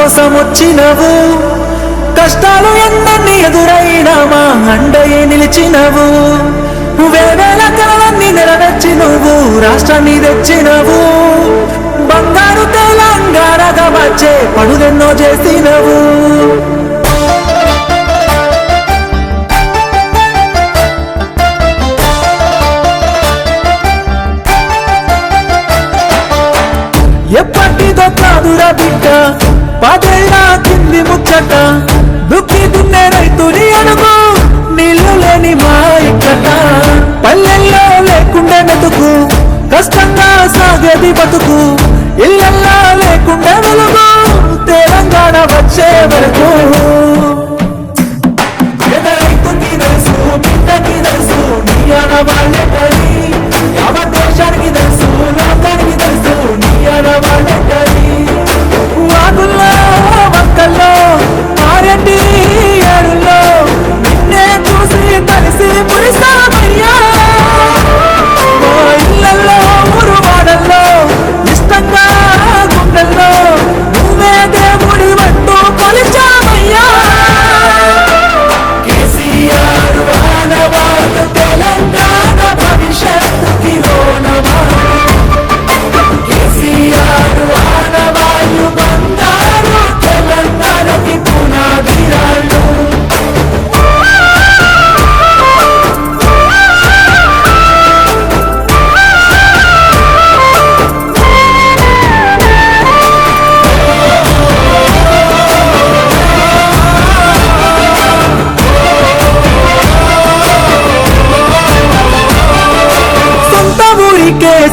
కోసం వచ్చినవు, కష్టాలు ఎన్నన్ని ఎదురైనా మా అండయే నిలిచినవు. వేవేల కలలన్నీ నెరవేర్చి నువ్వు రాష్ట్రాన్ని తెచ్చినవు. బంగారు తెలంగాణగా వచ్చే పనులెన్నో చేసినవు. ఎప్పటిదో కాదురా బిడ్డ పదేళ్ళ కింది ముచ్చట, దుక్కి దున్నే రైతుని అడుగు నీళ్లు లేని మా ఇక్కట. పల్లెల్లో లేకుండా మెతుకు, కష్టంగా సాగేది బతుకు, ఇళ్ళల్లో లేకుండా వెలుగు తెలంగాణ వచ్చే వరకు. రైతుకి తెలుసు, బిడ్డకి తెలుసు, నీ ఆడవాళ్ళే పని. యావత్ దేశానికి తెలుసు, లోకానికి తెలుసు, నీ ఆడవాళ్ళే పని. వాగుల్లో మక్కల్లో మారెడ్డి ఏడుల్లో నిన్నే చూసి కలిసి మురిసామయ్యా. ఇళ్ళల్లో ఊరు వాడల్లో ఇష్టంగా గుండెల్లో నువ్వే దేవుడి వంటూ కొలిచామయ్యా. కేసీఆర్ వానవాడు తెలంగాణ భవిష్యత్తుకి లోనమా. కేసీఆర్ వానవాయు బంగారు తెలంగాణకి పునాదిరాళ్ళు.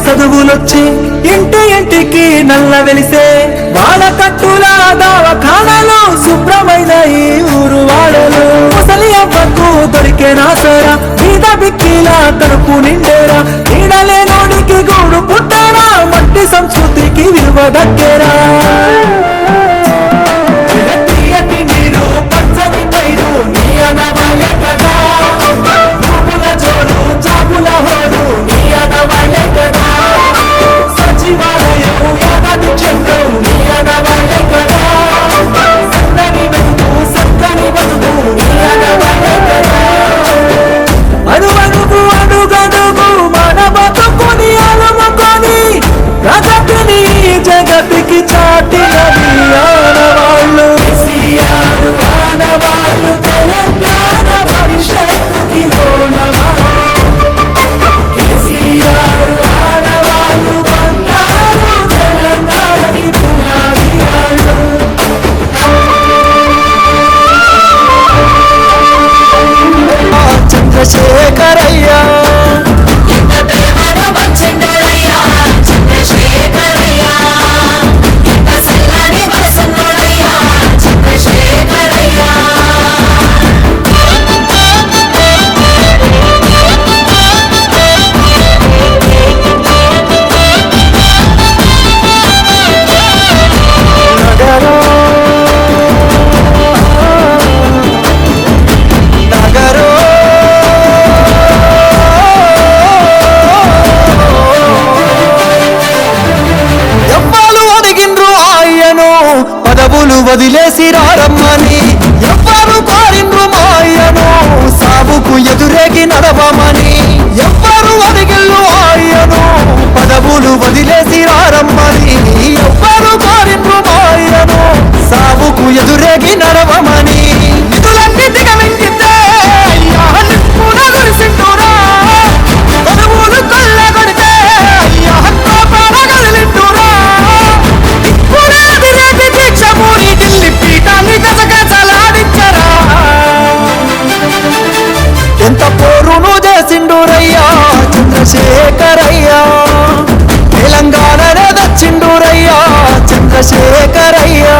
చదువులొచ్చి ఇంటి ఇంటికి నల్ల వెలిసే, వాళ్ళ కట్టుల దవాఖానాలు శుభ్రమైన ఈ ఊరు వాడలు. ముసలి అవ్వకు దొరికే నాసరా, మీద బిక్కిలా కడుపు నిండేరా. నీడలే నోడికి గూడు పుట్టారా, మట్టి సంస్కృతికి విలువ దక్కేరా. నీరు పచ్చని పైరు నీ అనవాళ్ళే కదా, భూముల జోరు జాబుల హోరు నీ అనవాళ్ళే కదా. సచివాలయం యాదాది చంద్రం నీ అనవాళ్ళే కదా. సన్నని బతుకు సక్కని బతుకు నీ అనవాళ్ళే కదా. అడుగడుగు అడుగడుగు మన బతుకుని అలుముకొని ప్రగతిని జగతికి చాటినది ఆనవాళ్ళు. కేసీఆర్ ఆనవాళ్ళు తెలంగాణ భవిష్యత్తుకి లోనమా. కేసీఆర్ ఆనవాళ్ళు బంగారు తెలంగాణకి పునాదిరాళ్ళు. చంద్రశేఖరయ్యా వదిలేసి రారమ్మని ఎవ్వరు కోరిండ్రు మాయను, సాగుకు ఎదురేగి నడవమని ఎవ్వరు అడిగిల్లు ఆయను. పదవులు వదిలేసి రారమ్మని ఎవ్వరు కోరిండ్రు మాయను, సాగుకు ఎదురేగి నడవమని. నిధులన్నీ దిగమింగితే పదవులు కొల్లగొడితే కదిలింటురా. ఎంత పోరును చేసిండురయ్యా చంద్రశేఖరయ్యా, తెలంగాణనే దచ్చిండురయ్యా చంద్రశేఖరయ్యా.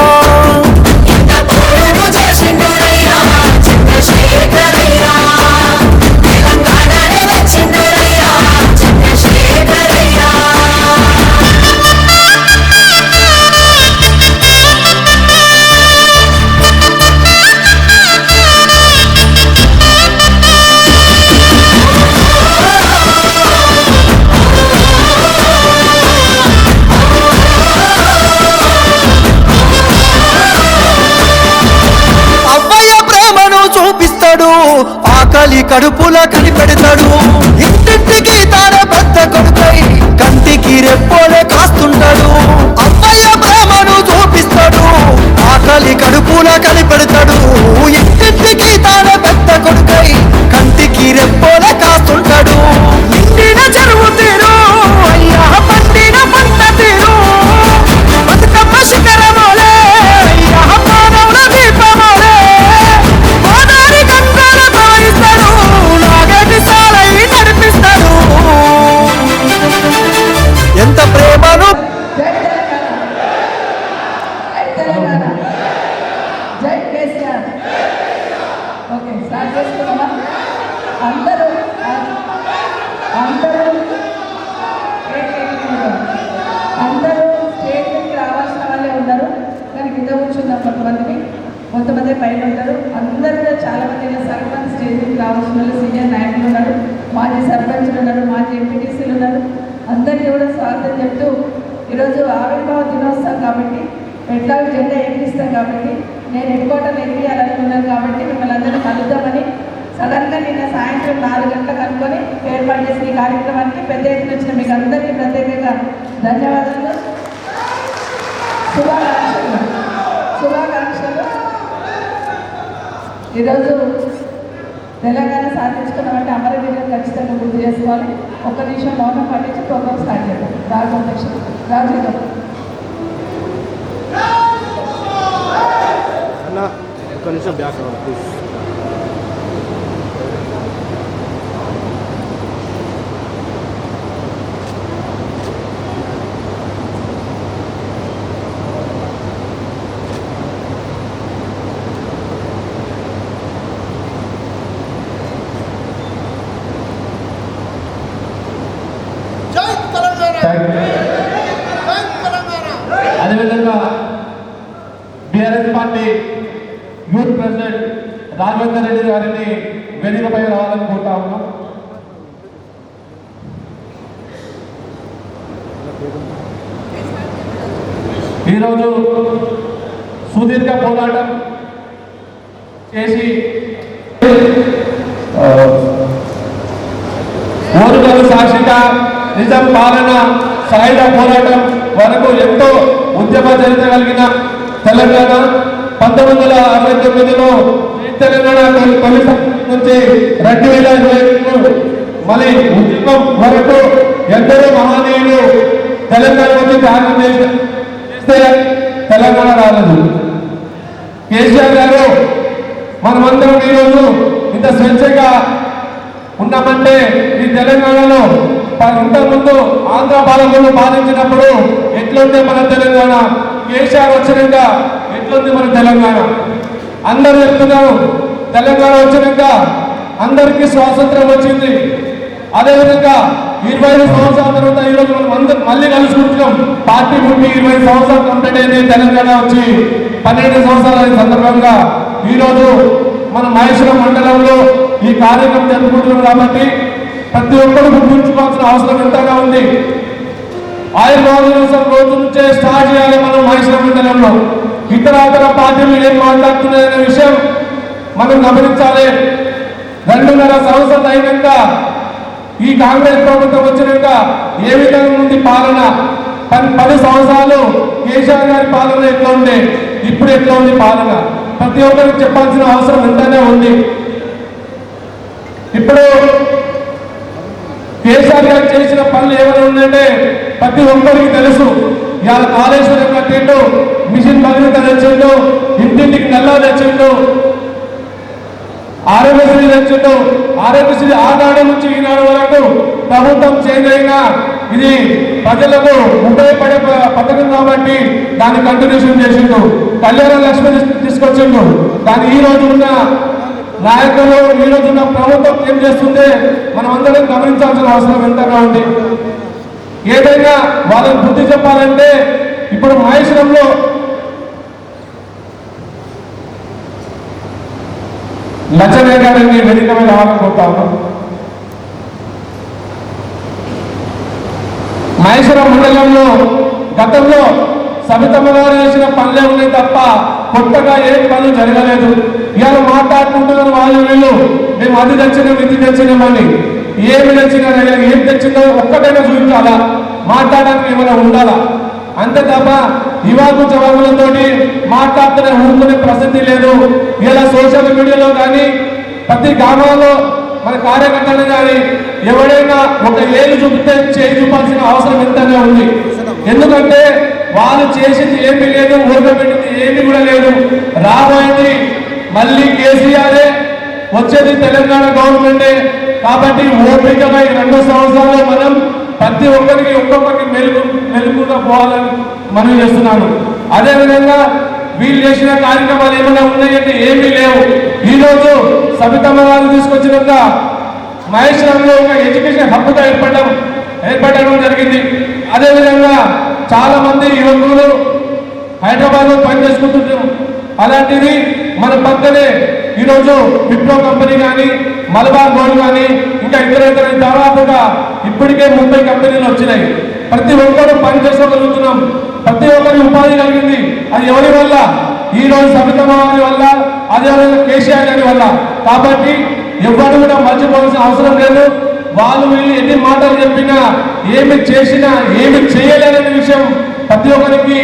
వాడు ఆకలి కడుపుల కనిపెడతాడు. ఇంటింటికి తానే పెద్ద కొడుకై కంటికి రెప్పోలే కాస్తుంటాడు. అమ్మయ్య ప్రేమను చూపిస్తాడు, ఆకలి కడుపుల కనిపెడతాడు. ఇంటింటికి తానే పెద్ద కొడుకై కంటికి రెప్పోలే కాస్తుంటాడు. నిండిన చెరువు తీరు అయ్యా పండిన పంట తీరు బతుకమ్మ శిఖరమోలే అయ్యా మానవుల దీపమోలే గోదావరి గంగల తాయిస్తాడు, నాగటి సాలై నడిపిస్తాడు. ఎంత ప్రేమను జై కేసీఆర్. Okay start చేసుకున్నామా? అందరూ అందరూ అందరూ స్టేట్ నుంచి రావాల్సిన వాళ్ళే ఉన్నారు, కానీ కింద కూర్చున్నాం కొంతమంది పైన ఉంటారు. అందరూ కూడా చాలా మంది సర్పంచ్ స్టేట్ నుంచి రావాల్సిన వాళ్ళు సీనియర్ నాయకులు ఉన్నారు, మాజీ సర్పంచ్లు ఉన్నారు, మాజీ ఎంపీటీసీలు ఉన్నారు. అందరికీ కూడా స్వాగతం చెప్తూ ఈరోజు ఆవిర్భావ దినోత్సవం కాబట్టి ఎట్లా జెండా ఎక్కిస్తాం కాబట్టి నేను హెడ్క్వార్టర్లు ఎక్కియాలనుకున్నాను కాబట్టి మిమ్మల్ని అందరినీ కలుద్దామని సడన్గా నిన్న సాయంత్రం 4 గంటలకు అనుకొని ఏర్పాటు చేసిన ఈ కార్యక్రమానికి పెద్ద ఎత్తున వచ్చిన మీకు అందరికీ ప్రత్యేకంగా ధన్యవాదాలు, శుభాకాంక్షలు. ఈరోజు తెలంగాణ సాధించుకున్నామంటే అమరవీరులను ఖచ్చితంగా గుర్తు చేసుకోవాలి. ఒక్క నిమిషం మౌనం పాటించి ప్రోగ్రామ్ స్టార్ట్ చేద్దాం. రాజు అధ్యక్షుడు రాజు ఒక్క నిమిషం బ్యాక్ ప్లీజ్. అదేవిధంగా BRS party youth president Raghavender Reddy గారిని వేదికపై రావాలని కోరుతా ఉన్నాం. ఈరోజు సుదీర్ఘ పోరాటం చేసి ఓరుగల్లు సాక్షిగా నిజాం పాలన సాయుధ పోరాటం వరకు ఎంతో ఉద్యమ చరిత్ర కలిగిన తెలంగాణ 1969లో తెలంగాణ తొలి నుంచి 2020 మళ్ళీ ఉద్యమం వరకు ఎందరో మహనీయులు తెలంగాణ నుంచి త్యాగం చేస్తే తెలంగాణ రాలేదు. కేసీఆర్ గారు మనమందరం ఈరోజు ఇంత స్వేచ్ఛగా ఉన్నామంటే ఈ తెలంగాణలో ఇంతకుముందు ఆంధ్ర పాలకులు పాలించినప్పుడు ఎట్లుంది మన తెలంగాణ, కేసీఆర్ వచ్చినాక ఎట్లుంది మన తెలంగాణ. అందరూ చెప్తున్నారు తెలంగాణ వచ్చినాక అందరికీ స్వాతంత్రం వచ్చింది. అదేవిధంగా 25 సంవత్సరాల తర్వాత ఈరోజు మనం అందరం మళ్ళీ కలుసుకుంటున్నాం. పార్టీ పుట్టి 20 సంవత్సరాలు కంప్లీట్ అయింది. తెలంగాణ వచ్చి 12 సంవత్సరాల సందర్భంగా ఈరోజు మన మహేశ్వరం మండలంలో ఈ కార్యక్రమం జరుపుకుంటున్నాం కాబట్టి ప్రతి ఒక్కరు గుర్తుంచుకోవాల్సిన అవసరం ఎంతగా ఉంది. ఆయుర్వేద దినోత్సవం రోజు నుంచే స్టార్ట్ చేయాలి మనం మహేశ్వరం మండలంలో. ఇతర పార్టీలు ఏం మాట్లాడుతున్నాయనే విషయం మనం గమనించాలి. 2.5 సంవత్సరాలు అయినాక ఈ కాంగ్రెస్ ప్రభుత్వం వచ్చినాక ఏ విధంగా ఉంది పాలన, 10 సంవత్సరాలు కేసీఆర్ గారి పాలన ఎట్లా ఉండే, ఇప్పుడు ఎట్లా ఉంది పాలన, ప్రతి ఒక్కరికి చెప్పాల్సిన అవసరం ఎంతనే ఉంది. ఇప్పుడు కేసీఆర్ గారు చేసిన పనులు ఏమైనా ఉందంటే ప్రతి ఒక్కరికి తెలుసు. ఇవాళ కాళేశ్వరం కట్టిండు, మిషన్ భగీరథ తెచ్చిండు, ఇంటింటికి నల్లా తెచ్చిండు, ఆరోగ్యశ్రీ తెచ్చిండు. ఆరోగ్యశ్రీ ఆనాడు నుంచి ఈనాడు వరకు ప్రభుత్వం చేంజ్ అయినా ఇది ప్రజలకు ఉపయోగపడే పథకం కాబట్టి దాన్ని కంటిన్యూషన్ చేసిండు. కళ్యాణ లక్ష్మి తీసుకొచ్చిండు. దాని ఈ రోజు ఉన్న నాయకులు, ఈ రోజు ఉన్న ప్రభుత్వం ఏం చేస్తుంటే మనం అందరం గమనించాల్సిన అవసరం ఎంతగా ఉంది. ఏదైనా వాళ్ళని బుద్ధి చెప్పాలంటే ఇప్పుడు మహేశ్వరంలో లచ్చయ్య గారిని వేదిక మీద రావాలని కోరుతా ఉన్నాం. మహేశ్వరం మండలంలో గతంలో సబితమ్మ గారు చేసిన పనులే ఉన్నాయి తప్ప కొత్తగా ఏ పనులు జరగలేదు. ఇవాళ మాట్లాడుకుంటున్నారు వాళ్ళు వీళ్ళు, మేము అది తెచ్చినాం ఇది తెచ్చినామని. ఏమి తెచ్చినా ఏం తెచ్చిందో ఒక్కటైనా చూపించాలా, మాట్లాడడానికి ఏమైనా ఉండాలా. అంతే తప్ప ఇవాళ జవాబులతో మాట్లాడుతూనే ఊరుకునే ప్రసక్తి లేదు. ఇలా సోషల్ మీడియాలో కానీ ప్రతి గ్రామాల్లో మన కార్యకర్తలు కానీ ఎవరైనా ఒక ఏళ్ళు చూపితే చేయి చూపాల్సిన అవసరం ఎంతనే ఉంది. ఎందుకంటే వాళ్ళు చేసింది ఏమీ లేదు, ఊరకబెట్టింది ఏమీ కూడా లేదు. రాబోయేది మళ్ళీ కేసీఆరే, వచ్చేది తెలంగాణ గవర్నమెంటే. కాబట్టి ఓపికగా 2 సంవత్సరాల్లో మనం ప్రతి ఒక్కరికి ఒక్కొక్కరికి మెలుగుగా పోవాలని మనం చేస్తున్నాను. అదేవిధంగా వీళ్ళు చేసిన కార్యక్రమాలు ఏమైనా ఉన్నాయంటే ఏమీ లేవు. ఈరోజు సబితమ్మ గారు తీసుకొచ్చినంత మహేష్ రంగంలో ఒక ఎడ్యుకేషన్ హక్కుగా ఏర్పడడం జరిగింది. అదేవిధంగా చాలా మంది యువకులు హైదరాబాద్లో పనిచేసుకుంటున్నారు. అలాంటిది మన పక్కనే ఈరోజు విప్రో కంపెనీ కానీ మలబార్ గోల్డ్ కానీ ఇంకా ఇతర దాదాపుగా ఇప్పటికే 30 కంపెనీలు వచ్చినాయి. ప్రతి ఒక్కరు పనిచేసుకోగలుగుతున్నాం, ప్రతి ఒక్కరి ఉపాధి కలిగింది. అది ఎవరి వల్ల? ఈరోజు సబితమ్మ గారి వల్ల, అదేవిధంగా కేసీఆర్ గారి వల్ల. కాబట్టి ఎవరు కూడా మర్చిపోవాల్సిన అవసరం లేదు. వాళ్ళు వీళ్ళు ఎన్ని మాటలు చెప్పినా, ఏమి చేసినా, ఏమి చేయలేదనే విషయం ప్రతి ఒక్కరికి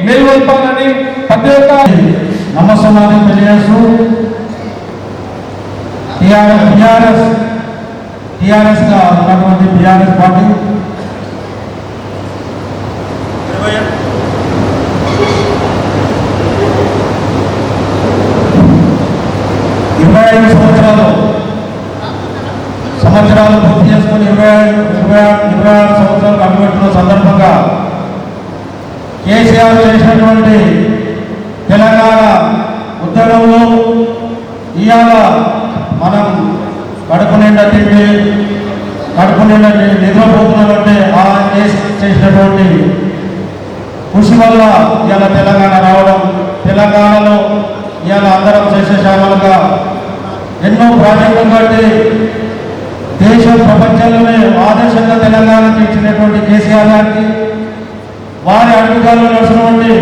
మేల్కొల్పాలని ప్రతి ఒక్క నమస్కారం తెలియజేస్తూ టీఆర్ఎస్గా ఉన్నటువంటి టీఆర్ఎస్ పార్టీ 25 సంవత్సరాలు పూర్తి చేసుకుని 26 సంవత్సరాలు అడుగుపెట్టిన సందర్భంగా కేసీఆర్ చేసినటువంటి తెలంగాణ ఉద్యమంలో ఇవాళ మనం కడుపు నిండా తిండి, కడుపు నిండా నిద్రపోతున్నామంటే ఆ చేసినటువంటి కృషి వల్ల ఇవాళ తెలంగాణ రావడం, తెలంగాణలో ఇవాళ అందరం శేషశామలుగా ఎన్నో ప్రాజెక్టులు కట్టి దేశం ప్రపంచంలోనే ఆదర్శంగా తెలంగాణకు ఇచ్చినటువంటి కేసీఆర్ గారికి, వారి అడుగుదారులు నడిచినటువంటి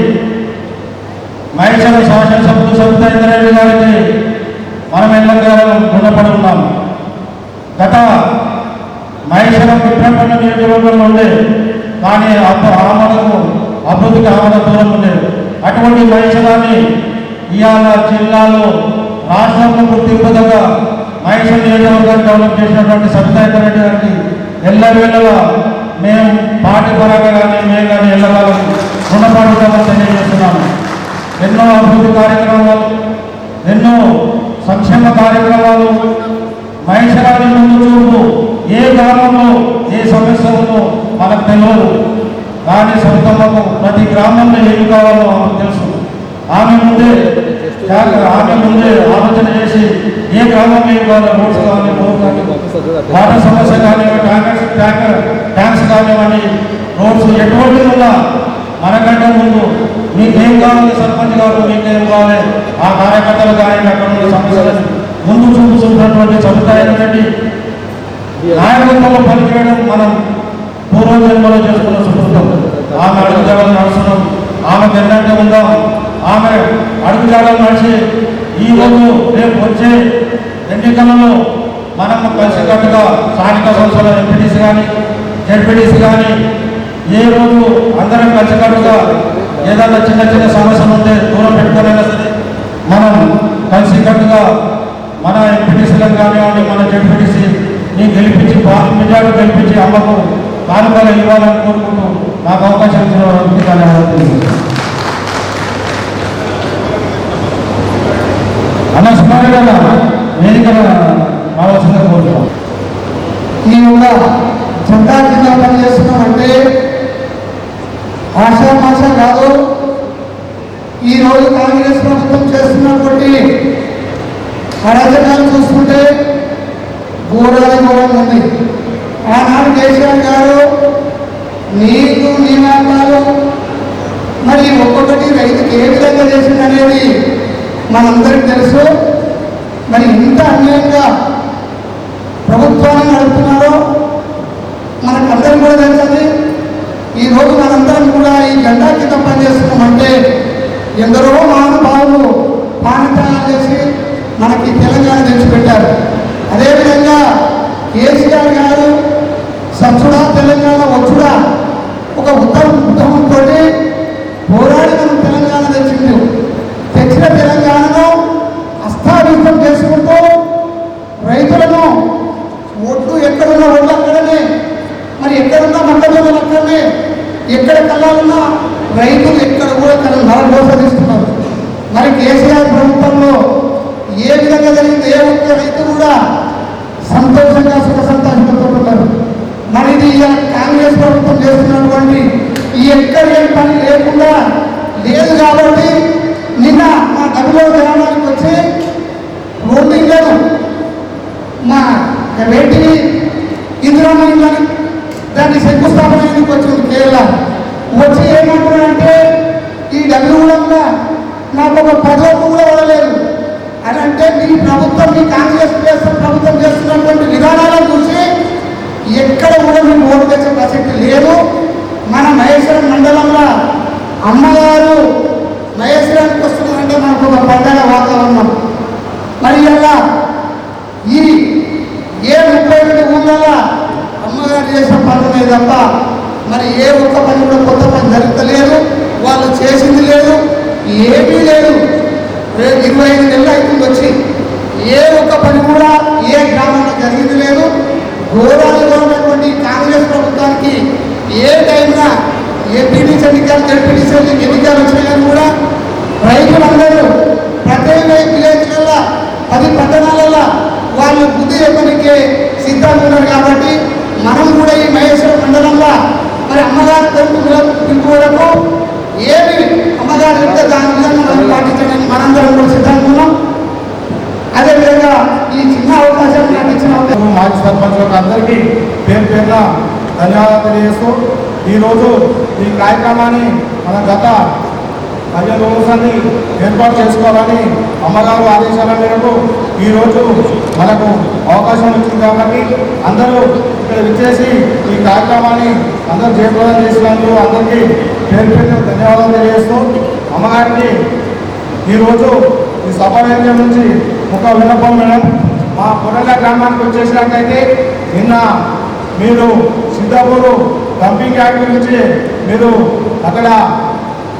మహేశ్వర శాసనసభ్యులు సబితారెడ్డి గారికి మనం ఎల్లకాలం రుణపడి ఉన్నాం. గత మహేశ్వరం విప్రపన్న నియోజకవర్గంలో ఉండే, కానీ ఆమడకు అభివృద్ధికి ఆమడ దూరం ఉండేది. అటువంటి మహేశ్వరాన్ని ఇవాళ జిల్లాలో రాష్ట్రంలో గుర్తింపుదగ్గ మహేశ్వర నియోజకవర్గాన్ని డెవలప్ చేసినటువంటి సబితారెడ్డి గారికి ఎల్లవేళలా మేము పార్టీ పరంగా కానీ మేము కానీ ఎల్లకాలం రుణపడుతామని తెలియజేస్తున్నాము. ఎన్నో అభివృద్ధి కార్యక్రమాలు, ఎన్నో సంక్షేమ కార్యక్రమాలు, మహేశ్వరాన్ని ముందు చూపు ఏ గ్రామంలో ఏ సమస్య ఉందో మనకు తెలియదు. కానీ సొంతమ్మకు ప్రతి గ్రామంలో ఏమి కావాలో ఆమెకు తెలుసు. ఆమె ముందే ఆలోచన చేసి ఏ గ్రామంలో ఏం కావాలో రోడ్స్ కావాలి, బోర్ కానీ, వాటర్ సమస్య కానివ్వండి, ట్యాంక్స్ కానివ్వండి, రోడ్స్ ఎటువంటి ఉన్నా మనకంటే ముందు మీకేం కావాలి, సర్పంచ్ గారు మీకేం కావాలి, ఆ కార్యకర్తలు కానీ అక్కడ ఉన్న సమస్యలను ముందు చూపుతున్నటువంటి సబితారెడ్డి నాయకత్వంలో పనిచేయడం మనం పూర్వజన్మలో చేసుకున్న సుకృతం. ఆమె అడుగుజాడలు నడుస్తున్నాం, ఆమెకు ఎన్నట్టే ఉందాం. ఆమె అడుగుజాడలు నడిచి ఈరోజు రేపు వచ్చే ఎన్నికలలో మనము కలిసికట్టుగా స్థానిక సంస్థల ఎంపీటీసీ కానీ జెడ్పీటీసీ కానీ ఏ రోజు అందరం కలిసికట్టుగా ఏదైనా చిన్న చిన్న సమస్యలు ఉంటే దూరం పెట్టుకోనైనా సరే మనం కలిసికట్టుగా మన ఎంపీటీసీలకు కానివ్వండి, మన జెడ్పీటీసీని గెలిపించి మెజార్టీ గెలిపించి అమ్మకు కానుకలు ఇవ్వాలని కోరుకుంటూ నాకు అవకాశం ఇచ్చిన వారికి ధన్యవాదాలు. అన్న సుమారుగా వేదిక రావాల్సిందిగా కోరుతున్నాం. ఈ యొక్క జెండా కింద పనిచేస్తున్నామంటే ఆషామాష కాదు. ఈరోజు కాంగ్రెస్ ప్రభుత్వం చేస్తున్నటువంటి అరాచకాలు చూసుకుంటే ఘోరంగా ఉంది. ఆనాడు కేసీఆర్ గారు నీళ్లు నియామకాలు మరి ఒక్కొక్కటి రైతుకి ఏ విధంగా చేసిందనేది మనందరికీ తెలుసు. మరి ఇంత అన్యాయంగా ప్రభుత్వాన్ని నడుపుతున్నారో మనకందరం కూడా తెలుస్తుంది. ఈరోజు మనందరం కూడా ఈ జెండా కింద పనిచేస్తున్నామంటే ఎందరో మహానుభావులు పానత్యాగం చేసి రైతులు ఎక్కడ కూడా తన నరకోసరిస్తున్నారు. మరి కేసీఆర్ ప్రభుత్వంలో ఏ విధంగా జరిగింది, ఏ ఒక్క రైతు కూడా సంతోషంగా సుఖ సంతోషంతో ఉన్నారు. మరి ఇది కాంగ్రెస్ ప్రభుత్వం చేస్తున్నటువంటి ఈ ఎక్కడ పని లేకుండా లేదు. కాబట్టి నిన్న మా డబ్బులో గ్రామానికి వచ్చి రోడ్డు మా వేటిని ఇందిరామని దాన్ని శంకుస్థాపన వచ్చింది కేరళ. వచ్చి ఏమంటున్నారంటే ఈ డబ్బులు కూడా నాకు ఒక 10 రూపాయలు కూడా ఇవ్వలేదు అని అంటే, మీ ప్రభుత్వం, మీ కాంగ్రెస్ ప్రభుత్వం చేస్తున్నటువంటి విధానాలను చూసి ఎక్కడ కూడా మీకు ఓటు తెచ్చే ప్రసక్తి లేదు. మన మహేశ్వరం మండలంలో అమ్మగారు మహేశ్వరానికి వస్తున్నారంటే మనకు ఒక పండగ వాతావరణం. మరి ఇలా ఈ 32 ఊళ్ళలో అమ్మగారు చేసిన పనులే తప్ప మరి ఏ ఒక్క పని కూడా కొత్త పని జరుగుతలేదు. వాళ్ళు చేసింది లేదు, ఏమీ లేదు. 25 నెలలు అవుతుంది వచ్చి ఏ ఒక్క పని కూడా ఏ గ్రామంలో జరిగింది లేదు. గోదావరిలో ఉన్నటువంటి కాంగ్రెస్ ప్రభుత్వానికి ఏ టైంలో ఏపీడీసీ ఎన్నికలు, జడ్పీడీసీ ఎన్నికలు వచ్చినాయని కూడా రైతులందరూ ప్రతి విలేజ్లలో 10 పట్టణాలలో వాళ్ళు బుద్ధి చెప్పడానికి సిద్ధంగా ఉన్నారు. కాబట్టి మనం కూడా ఈ మహేశ్వర మండలంలో మరి అమ్మగారి పిలుపు వరకు ఏమి అమ్మగారు అంటే దాని విధంగా మనం పాటించడానికి మనందరం కూడా సిద్ధంగా ఉన్నాం. అదేవిధంగా ఈ చిన్న అవకాశం నాకు ఇచ్చిన మాజీ సర్పంచులకు అందరికీ పేరున ధన్యవాదాలు తెలియజేస్తూ ఈరోజు ఈ కార్యక్రమాన్ని మన గత 15 రోజులని ఏర్పాటు చేసుకోవాలని అమ్మగారు ఆదేశాల మేరకు ఈరోజు మనకు అవకాశం వచ్చింది. కాబట్టి అందరూ ఇక్కడ విచ్చేసి ఈ కార్యక్రమాన్ని అందరూ జయప్రదం చేసినందుకు అందరికీ పేరు ధన్యవాదాలు తెలియజేస్తూ, అమ్మగారికి ఈరోజు ఈ సభావేదిక నుంచి ఒక విన్నపం మేడం. మా పొరల గ్రామానికి వచ్చేసినట్లయితే నిన్న మీరు సిద్ధాపూర్ డంపింగ్ యార్డ్ గురించి మీరు అక్కడ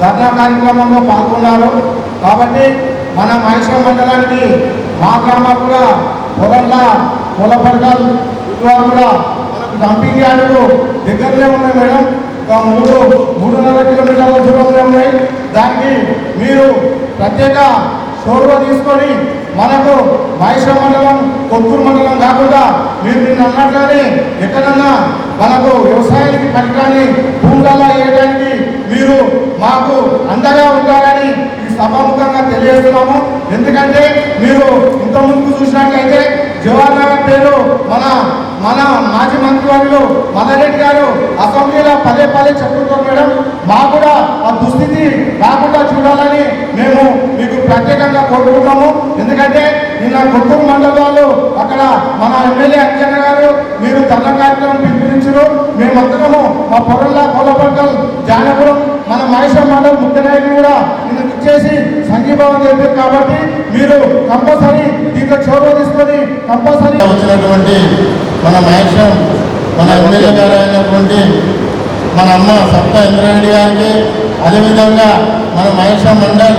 ధర్నా కార్యక్రమంలో పాల్గొన్నారు. కాబట్టి మన మహేశ్వరం మండలానికి మా గ్రామాలు కూడా పొలపడకల్ కూడా మనకు డంపింగ్ యార్డులు దగ్గరలో ఉన్నాయి మేడం. ఒక 3.5 కిలోమీటర్ల దూరంలో ఉన్నాయి. దానికి మీరు ప్రత్యేక చొరవ తీసుకొని మనకు మహేశ్వరం మండలం, కొత్తూరు మండలం కాకుండా మీరు నిన్న అన్నట్లనే ఎక్కడన్నా మనకు వ్యవసాయానికి పనికిరాని భూములలో వేయడానికి మీరు మాకు అండగా ఉంటారని ఈ సభాముఖంగా తెలియజేస్తున్నాము. ఎందుకంటే మీరు ఇంతకుముందు చూసినట్లయితే జవహర్ నగర్ పేరు మన మాజీ మంత్రివర్యులు మల్లారెడ్డి గారు అసెంబ్లీలో పదే చెప్తున్నారు మేడం. మాకు కూడా ఆ దుస్థితి రాకుండా చూడాలని మేము మీకు ప్రత్యేకంగా కోరుకుంటున్నాము. ఎందుకంటే నిన్న కొత్తూరు మండలంలో అక్కడ మన ఎమ్మెల్యే అంజన్న గారు మీరు ధర్నా కార్యక్రమం పిలుపునిచ్చారు. మేమందరము మా పొరల్లా కోలపట్టల్ జానపురం మన మహేశ్వరం మండలం ముఖ్య నాయకులు కూడా నిన్న ఇచ్చేసి సంఘీభావం చెప్పారు. కాబట్టి మీరు కంపల్సరీ దీంట్లో చొరవ తీసుకొని కంపల్సరీ వచ్చినటువంటి మన మహేశ్వరం మన ఎమ్మెల్యే గారు అయినటువంటి మన అమ్మ సప్తా ఇంద్రారెడ్డి గారికి, అదేవిధంగా మన మహేశ్వరం మండల్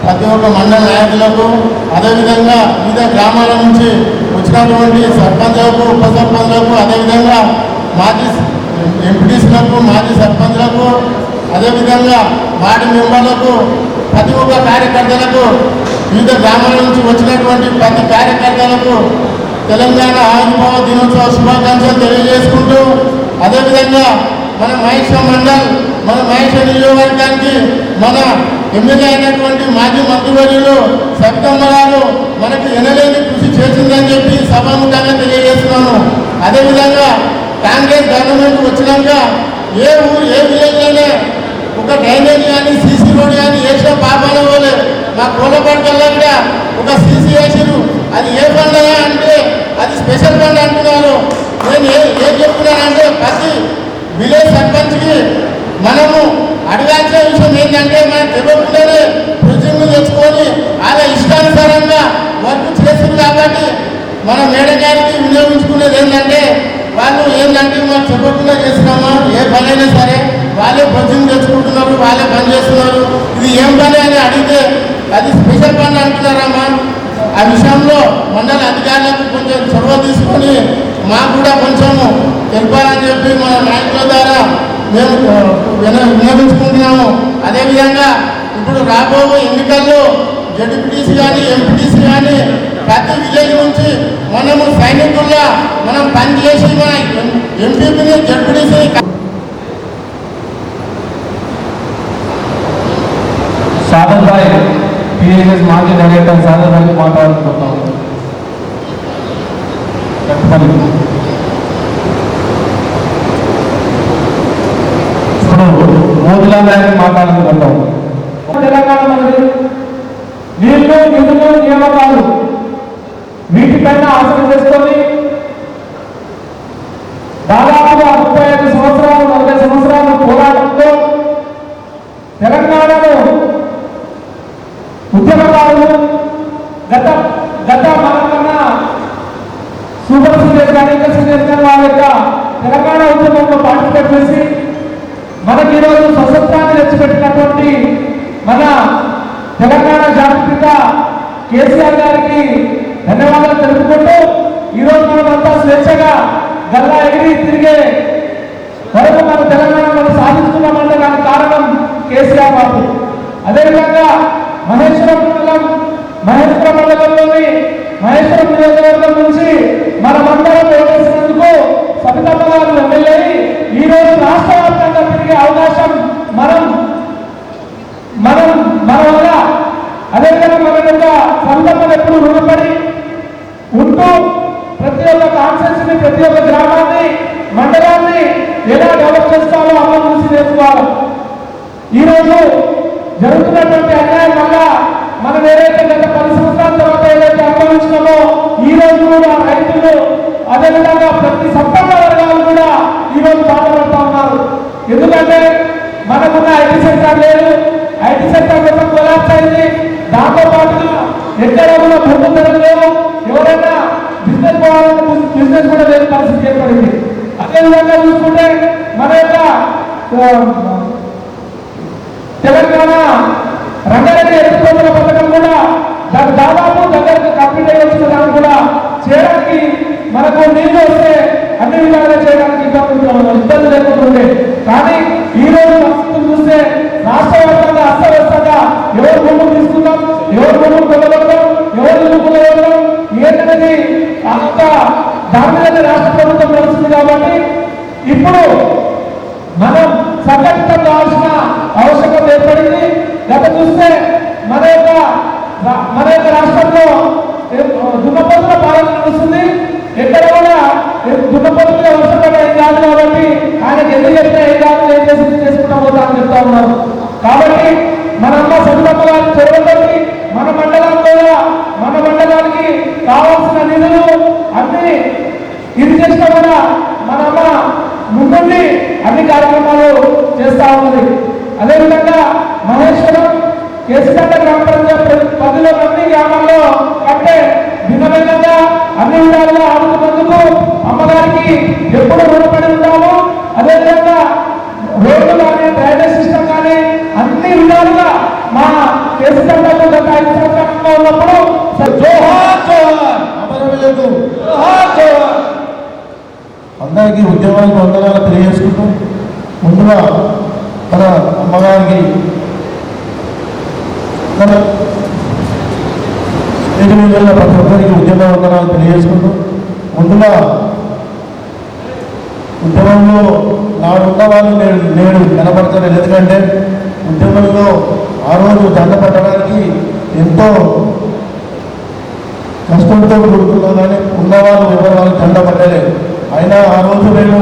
ప్రతి ఒక్క మండల నాయకులకు, అదేవిధంగా వివిధ గ్రామాల నుంచి వచ్చినటువంటి సర్పంచ్లకు, ఉప సర్పంచ్లకు, అదేవిధంగా మాజీ ఎంపీటీసీలకు, మాజీ సర్పంచ్లకు, అదేవిధంగా వార్డు మెంబర్లకు, ప్రతి ఒక్క కార్యకర్తలకు, వివిధ గ్రామాల నుంచి వచ్చినటువంటి ప్రతి కార్యకర్తలకు తెలంగాణ ఆవిర్భావ దినోత్సవ శుభాకాంక్షలు తెలియజేసుకుంటూ, అదేవిధంగా మన మహేశ్వరం మండల్, మన మహేశ్వరం నియోజకవర్గానికి మన ఎమ్మెల్యే అయినటువంటి మాజీ మంత్రివర్యులు సప్తమ్మ గారు మనకు ఎనలేని కృషి చేసిందని చెప్పి సభాముఖంగా తెలియజేస్తున్నాను. అదేవిధంగా కాంగ్రెస్ గవర్నమెంట్ వచ్చినాక ఏ ఊరు ఏ విలేజ్లోనే ఒక డ్రైనేజ్ కానీ సీసీ రోడ్ కానీ వేసిన పాపాల పోలే. మా కోలపడకల్లో కూడా ఒక సీసీ వేసారు. అది ఏ ఫండ్ అయ్యా అంటే అది స్పెషల్ ఫండ్ అంటున్నారు. నేను ఏం చెప్తున్నానంటే ప్రతి విలేజ్ సర్పంచ్కి మనము అడగాల్సిన విషయం ఏంటంటే మనం తెలియకుండానే ప్రొజెక్టులు తెచ్చుకొని అలా ఇష్టానుసారంగా వర్క్ చేస్తుంది. కాబట్టి మన మేడం గారికి వినియోగించుకునేది ఏంటంటే వాళ్ళు ఏంటంటే మనం చెప్పకుండా చేస్తున్నామా ఏ పని అయినా సరే వాళ్ళే ప్రొజెక్ట్ తెచ్చుకుంటున్నారు, వాళ్ళే పని చేస్తున్నారు. ఇది ఏం పని అని అడిగితే అది స్పెషల్ పని అంటున్నారమ్మా. ఆ విషయంలో మండల అధికారులకు కొంచెం చొరవ తీసుకొని మాకు కూడా కొంచెము తెలిపాలని చెప్పి మన నాయకుల ద్వారా మేము విన్నవించుకుంటున్నాము. అదేవిధంగా ఇప్పుడు రాబోయే ఎన్నికల్లో జడ్పీటీసీ కానీ ఎంపీటీసీ కానీ ప్రతి విలేజ్ నుంచి మనము సైనికుల్లా మనం పనిచేసి మన ఎంపీపీని జడ్పీటీసీ సాదర్ భాయ్ పిఎస్ఎస్ మాజీ డైరెక్టర్ సాదర్ భాయ్ మాట్లాడుతున్నాము. ఇప్పుడు మోతిలాల్ నాయక్ మాట్లాడుకుంటాం. తెలంగాణ మనది నీళ్లు నిధులు నియామకాలు వీటిపైన ఆసక్తి చేసుకొని దాదాపుగా 35 సంవత్సరాలు 40 సంవత్సరాలు పోరాటంతో తెలంగాణలో ఉద్యమకారులు గత మనకన్నా సూపర్ సీనియర్స్ కానీ ఇంకా సీనియర్స్ కానీ వాళ్ళ యొక్క తెలంగాణ ఉద్యమంలో పార్టిసిపేట్ చేసి మనకి ఈరోజు స్వతంత్రాన్ని తెచ్చిపెట్టినటువంటి మన తెలంగాణ జాతిపిత కేసీఆర్ గారికి ధన్యవాదాలు తెలుపుకుంటూ ఈరోజు మనమంతా స్వేచ్ఛగా గల్లా ఎగిరి తిరిగే వరకు మన తెలంగాణ మనం సాధించుకున్నామంటే దానికి కారణం కేసీఆర్ బాబు. అదేవిధంగా మహేశ్వరం మండలంలోని మహేశ్వరం నియోజకవర్గం నుంచి మనమందరం ఓటేసినందుకు సబితమ్మ గారు ఎమ్మెల్యే ఈ రోజు రాష్ట్ర వ్యాప్తంగా తిరిగే అవకాశం మన వల్ల. అదేవిధంగా మన యొక్క సబితమ్మను ఎప్పుడు రుణపడి ఉంటూ ప్రతి ఒక్క కాన్స్టిట్యూన్సీని ప్రతి ఒక్క గ్రామాన్ని మండలాన్ని ఎలా డెవలప్ చేస్తామో అమ్మ నుంచి నేర్చుకోవాలి. ఈరోజు జరుగుతున్నటువంటి అన్యాయం వల్ల మనం ఏదైతే గత 10 సంవత్సరాల తర్వాత ఏదైతే అనుభవించినామో ఈ రోజు కూడా రైతులు అదేవిధంగా ప్రతి సంపన్న వర్గాలు కూడా ఈ రోజు బాధపడుతూ ఉన్నారు. ఎందుకంటే మనకున్న ఐటీ సెక్టర్ లేదు, ఐటీ సెక్టర్ మొత్తం కొలాప్స్ అయింది. దాంతో పాటుగా ఎక్కడ కూడా భూములు జరగలేవు, ఎవరైనా బిజినెస్ పోవాలన్న బిజినెస్ కూడా లేని పరిస్థితి ఏర్పడింది. అదేవిధంగా చూసుకుంటే మన యొక్క తెలంగాణ రంగారెడ్డి ఎత్తిపోతల పథకం కూడా దాదాపు దగ్గరకు కంప్లీట్ అయ్యి వచ్చిన దాన్ని కూడా చేయడానికి మనకు నీళ్లు వస్తే అన్ని విధాలుగా చేయడానికి ఇబ్బంది లేకుంటుండే. కానీ ఈ రోజు పరిస్థితులు చూస్తే రాష్ట్ర వ్యాప్తంగా అస్తవ్యస్తంగా ఎవరు భూములు తీసుకుందాం, ఎవరు భూములు కొనగలుగుతాం, ఎవరు నిలుపుకోగలుగుతాం ఏంటనేది అంత దాని మీద రాష్ట్ర ప్రభుత్వం నడుస్తుంది. కాబట్టి ఇప్పుడు మనం సంఘటితం కావాల్సిన ఆవశ్యకత ఏర్పడింది. గత చూస్తే మన యొక్క రాష్ట్రంలో దున్నపోతుల పాలన నడుస్తుంది. ఎక్కడ కూడా దున్నపోతులుగా వర్షపడ్డ ఏం కాదు. కాబట్టి ఆయనకి ఎందుకు చెప్తే ఏం కాదు, ఏం చేసి చేసుకుంటా పోతా అని చెప్తా ఉన్నారు. కాబట్టి మన అమ్మ సబితమ్మ గారి చొరవతోటి మన మండలానికి కావాల్సిన నిధులు అన్ని ఇది చేసినా కూడా మన అమ్మ ముందుండి అన్ని కార్యక్రమాలు చేస్తా ఉన్నది. అదేవిధంగా మహేశ్వరం కేసీఆర్ గ్రామ పంచాయతీ పరిధిలో అన్ని గ్రామాల్లో కంటే భిన్నమైనగా అన్ని విధాలుగా ఆడుతున్నందుకు అమ్మగారికి ఎప్పుడు రుణపడి ఉంటాము. అదేవిధంగా రోడ్లు కానీ డ్రైనేజ్ సిస్టమ్ కానీ అన్ని విధాలుగా మా కేసీఆర్ గత 5 సంవత్సరాల్లో ఉన్నప్పుడు అందరికీ ఉద్యోగాలకు వందనాలు తెలియజేసుకుంటూ ముందుగా మన అమ్మగారికి ప్రతి ఒక్కరికి ఉద్యమ వందనాలు తెలియజేసుకుంటూ ముందుగా ఉద్యమంలో నాడున్న వాళ్ళు నేడు కనపడతారు. ఎందుకంటే ఉద్యమంలో ఆ రోజు దండ పట్టడానికి ఎంతో కష్టంతో కూడుకున్నా కానీ ఉన్నవాళ్ళు ఎవరు వాళ్ళు దండ పట్టలేదు. అయినా ఆ రోజు మేము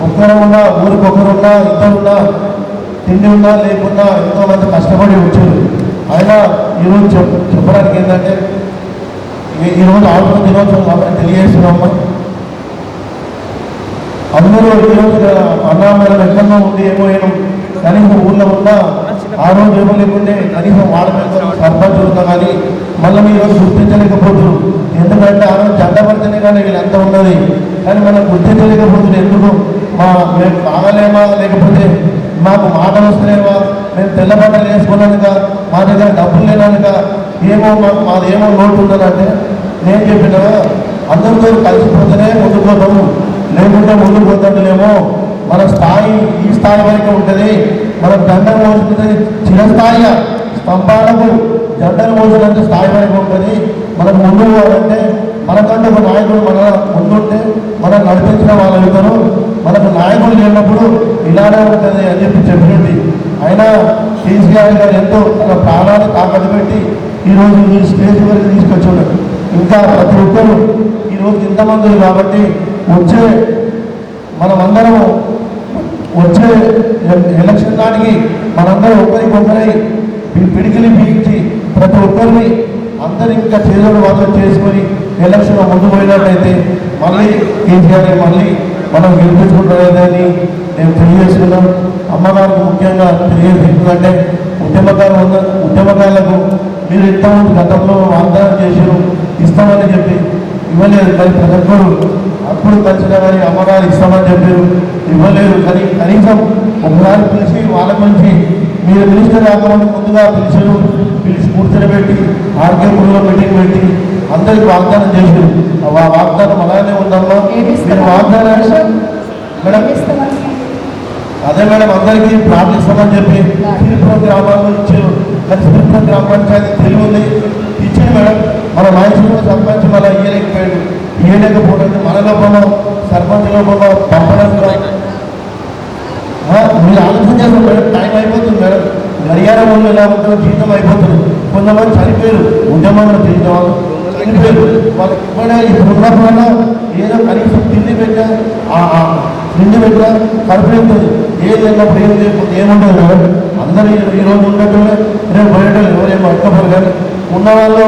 ఒక్కరున్నా ఊరికొకరున్నా ఇద్దరున్నా తిండి ఉన్నా లేకున్నా ఎంతో మంది కష్టపడి వచ్చారు. అయినా ఈరోజు చెప్పడానికి ఏంటంటే ఈరోజు ఆరోగ్య దినోత్సవం కాబట్టి తెలియజేస్తున్నాము. అందరూ ఈరోజు అన్నామేళం ఎక్కడో ఉండి ఏమో కనీసం ఊళ్ళో ఉన్నా ఆ రోజు ఏమో లేకుంటే కనీసం వాడలేదు సర్పంచ్ ఉన్నా కానీ మళ్ళీ ఈరోజు గుర్తించలేకపోతున్నారు. ఎందుకంటే ఆ రోజు జెండా పడితేనే కానీ వీళ్ళంతా ఉన్నది. కానీ మనం గుర్తించలేకపోతుంది. ఎందుకు మేము బాగలేమా, లేకపోతే మాకు మాటలు వస్తున్నాయా, మేము తెల్ల బట్టలు వేసుకున్నానుక, మా దగ్గర డబ్బులు లేనానుక, ఏమో మాదేమో లోటు ఉన్నదంటే నేను చెప్పిన అందరితో కలిసిపోతేనే ముందుకు పోతాము, లేకుంటే ముందుకు పోతాంలేమో మన స్థాయి ఈ స్థాయి వరకు ఉంటుంది. మనం జెండర్ మోసుకుంటే చిరస్థాయిగా స్తంభాలకు జెండర్ మోసినంత స్థాయి వరకు ఉంటుంది. మనం ముందు పోవాలంటే మనకంటే ఒక నాయకుడు మన ముందుంటే మనం నడిపించిన వాళ్ళు అవుతారు. మనకు నాయకులు లేనప్పుడు ఇలానే ఉంటుంది అని చెప్పినట్టు అయినా కేసీఆర్ గారు ఎంతో తన ప్రాణాన్ని తాకట్టు పెట్టి ఈరోజు ఈ స్టేజ్ వరకు తీసుకొచ్చాడు. ఇంకా ప్రతి ఒక్కరు ఈరోజు ఇంతమంది కాబట్టి మనమందరం వచ్చే ఎలక్షన్ నాటికి మనందరం ఒకరికొకరై పిడికిలి పీల్చి ప్రతి ఒక్కరిని అందరు ఇంకా చేదోడు వాళ్ళు చేసుకొని ఎలక్షన్ ముందు పోయినట్టయితే మళ్ళీ కేసీఆర్ మళ్ళీ మనం గెలిపించుకుంటారని నేను తెలియజేస్తున్నాం. అమ్మగారికి ముఖ్యంగా తెలియజేస్తుందంటే ఉద్యమకారులకు మీరు ఇంతమంది గతంలో వాగ్దానం చేశారు ఇస్తామని చెప్పి ఇవ్వలేదు. కానీ ప్రతి ఒక్కరు అప్పుడు కలిసిన కానీ అమ్మగారు ఇస్తామని చెప్పారు ఇవ్వలేదు. కానీ కనీసం ఒకసారి పిలిచి వాళ్ళ గురించి మీరు మినిస్టర్ రాకముందు ముందుగా పిలిచి కూర్చొని ఆర్కేపూర్లో మీటింగ్ పెట్టి అందరికి వాగ్దానం చేశారు. ఆ వాగ్దానం అలానే ఉందమ్మా. మీరు వాగ్దానాన్ని మేడం అదే మేడం అందరికీ ప్రార్థిస్తామని చెప్పి తిరుపతి గ్రామాల్లో ఇచ్చారు. కానీ తిరుపతి గ్రామ పంచాయతీ తెలివి ఉంది ఇచ్చారు మేడం. మన మనుషులు సర్పంచ్ మళ్ళీ ఇయ్యలేకపోవడం మన లోపమో సర్పంచ్ లోపమో పంపడం మీరు ఆలోచన చేస్తారు మేడం. టైం అయిపోతుంది మేడం. గడియారం వాళ్ళు ఎలా ఉంటుందో జీవితం అయిపోతుంది. కొంతమంది చనిపోయారు ఉద్యమంలో చేసిన వాళ్ళు చనిపోయారు. వాళ్ళకి ఇప్పుడు ఉన్నప్పుడన్నా ఏదో కనీసం తిండి పెట్టా కడుపు ఉంటుంది. ఏది వెళ్ళినప్పుడు ఏం లేకపోతే ఏముంటుంది మేడం. అందరూ ఈరోజు ఉండటమే రేపు పోయేటోళ్ళు ఎవరేమో అక్కపరు. కానీ ఉన్న వాళ్ళు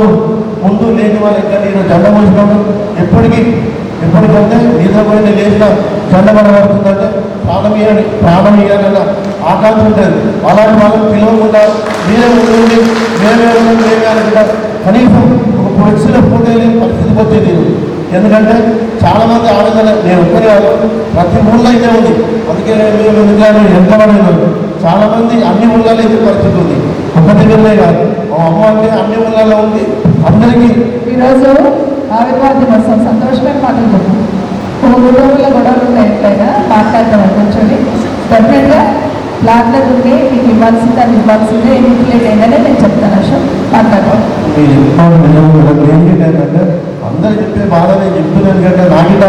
ముందు లేని వాళ్ళు ఎక్కడ ఈరోజు జెండ మోసినాడు ఎప్పటికంటే నిద్రపోయిన లేచిన జెండ పడబడుతుందంటే ప్రాణం ఇవ్వాలన్న ఆకాంక్ష ఉంటుంది. అలాంటి వాళ్ళని పిలవకుండా మీరే ఉంటుంది మేమే అనుకుంటా కనీసం ఒక పొడిచిన పోటీ పరిస్థితికి వచ్చేది. ఎందుకంటే చాలామంది ఆవేదన నేను ఒక్కరి ప్రతి ఊళ్ళో ఇదే ఉంది. అందుకే మేము ఎంత పడలేదు. చాలామంది అన్ని ఊళ్ళలో ఇదే పరిస్థితి ఉంది. ఒక దగ్గరనే కాదు అమ్మ అంటే అన్ని ఊళ్ళలో ఉంది. అందరికీ ఈరోజు ఆవిర్భావ దినోత్సవం సంతోషమైన మాటలు చెప్పాను. ఒక కుటుంబంలో గొడవలు ఉంటాయి. ఎట్లయినా మాట్లాడతాం కూర్చొని డెఫినెట్గా ప్లాట్లకు ఉండి మీకు ఇవ్వాల్సింది అది ఇవ్వాల్సిందే ఎన్ని లేట్ అయిందనే నేను చెప్తాను. అసలు మాట్లాడతాను ఏంటంటే అందరూ చెప్పే బాధ నేను చెప్తున్నాను కంటే నాకిట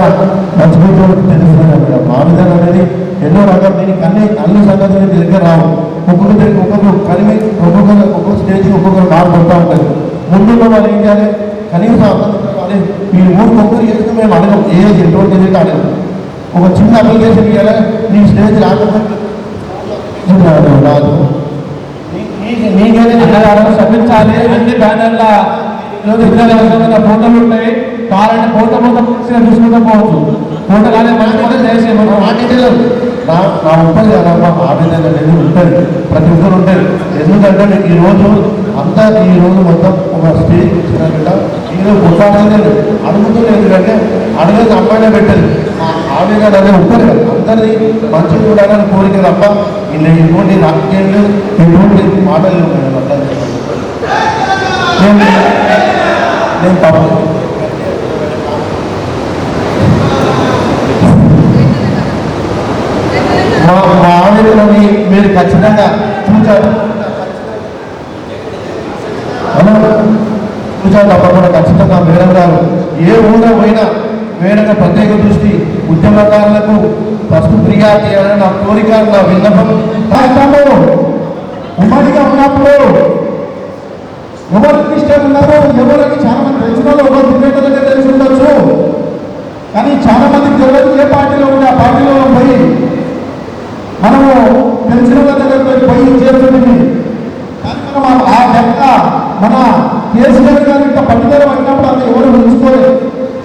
మర్చిపోతున్నట్టు తెలుస్తున్నాను. మా విధానం అనేది ఎన్నో రకాలు దీనికి అన్ని సంగతులు దగ్గర రావు. ఒక్కొక్క కలిమి ఒక్కొక్క స్టేజ్కి ఒక్కొక్కరు మారుకుంటూ ఉంటారు. ముందున్న వాళ్ళు ఏం చేయాలి కనీసం అర్థం మీరు ఒక్కరు చేస్తే మేము అడగం ఏది ఎటువంటి ఏదైతే అడగం. ఒక చిన్న అప్లికేషన్ ఇవ్వాలి నీ స్టేజ్ రాకపోతే రాదు. నీకేది క్షమించాలి. అన్ని బ్యానర్ల ఫోటోలు ఉంటాయి. కావాలంటే ఫోటో మొత్తం చూసుకుంటూ పోవచ్చు. ఫోటో కానీ చేసే నా ఉంటుంది కదమ్మా. ఆవేదన అనేది ఉంటుంది ప్రతి ఒక్కరు ఉంటుంది. ఎందుకంటే నేను ఈరోజు అంతా ఈరోజు మొత్తం ఒక స్టేజ్ ఇచ్చినట్ట ఈరోజు కొట్టాడలేదు అడుగుతుంది. ఎందుకంటే అడగదు అమ్మాయినే పెట్టదు. ఆవేదన అనేది ఉంటుంది కదా. అందరినీ మంచి చూడాలని కోరిక తప్ప ఇలా ఇటువంటి రాజకీయాలు ఇటువంటి మాటలు నేను తప్ప మా ఆవేదనని మీరు ఖచ్చితంగా చూచారు తప్పకుండా ఖచ్చితంగా మేడం గారు ఏ ఊళ్ళో పోయినా మేడం ప్రత్యేక దృష్టి ఉద్యమకారులకు ఫస్ట్ ప్రియారిటీ చేయాలని నా కోరిక నా విన్నపం. ఉమ్మడిగా ఉన్నప్పుడు ఎవరు క్రిస్టియన్ ఉన్నారు ఎవరికి చాలా మంది తెలిసిన వాళ్ళు ఎవరు దిగ్గజలకే తెలిసి ఉండొచ్చు. కానీ చాలా మందికి తెలియదు ఏ పార్టీలో ఉంటే ఆ పార్టీలో పోయి మనము తెలిసిన వాళ్ళ దగ్గర పోయి చేస్తుంది. కానీ మనం ఆ లెక్క మన కేసీఆర్ గారు ఇంత పట్టుదల పడినప్పుడు అది ఎవరు ఉంచుకోలేదు.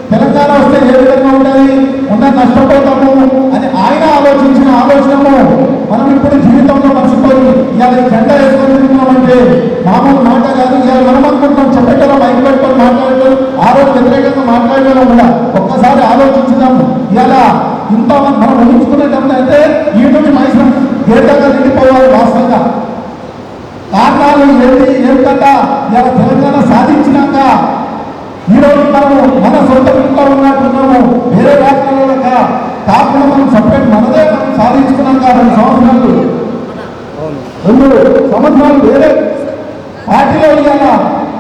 తెలంగాణ వస్తే ఏ విధంగా ఉండాలి ఉన్న నష్టపోతాము అని ఆయన ఆలోచించిన ఆలోచనము మనం ఇప్పుడు జీవితంలో మర్చిపోయి ఇవాళ జెండా వేసుకుంటున్నామంటే మామూలు మాట కాదు. ఇవాళ మనం అనుకుంటున్నాం చెప్పేటలో మైక్ పెట్టుకొని మాట్లాడటం ఆ రోజు వ్యతిరేకంగా మాట్లాడడం కూడా ఒక్కసారి ఆలోచించుదాము. ఇవాళ ఇంత మనం ఊహించుకునేటప్పుడు అయితే ఈ నుంచి మైసం గేటగా నిండిపోవాలి. వాస్తవంగా కారణాలు ఏమిటంటే ఇవాళ తెలంగాణ సాధించినాక ఈరోజు మనము మన సొంత ఇంట్లో ఉన్నట్టున్నాము. వేరే రాష్ట్రాల్లో కాకుండా మనం సపరేట్ మనదే మనం సాధించుకున్నాం కదా 2 సంవత్సరాలు 2 సంవత్సరాలు వేరే పార్టీలో ఇవాళ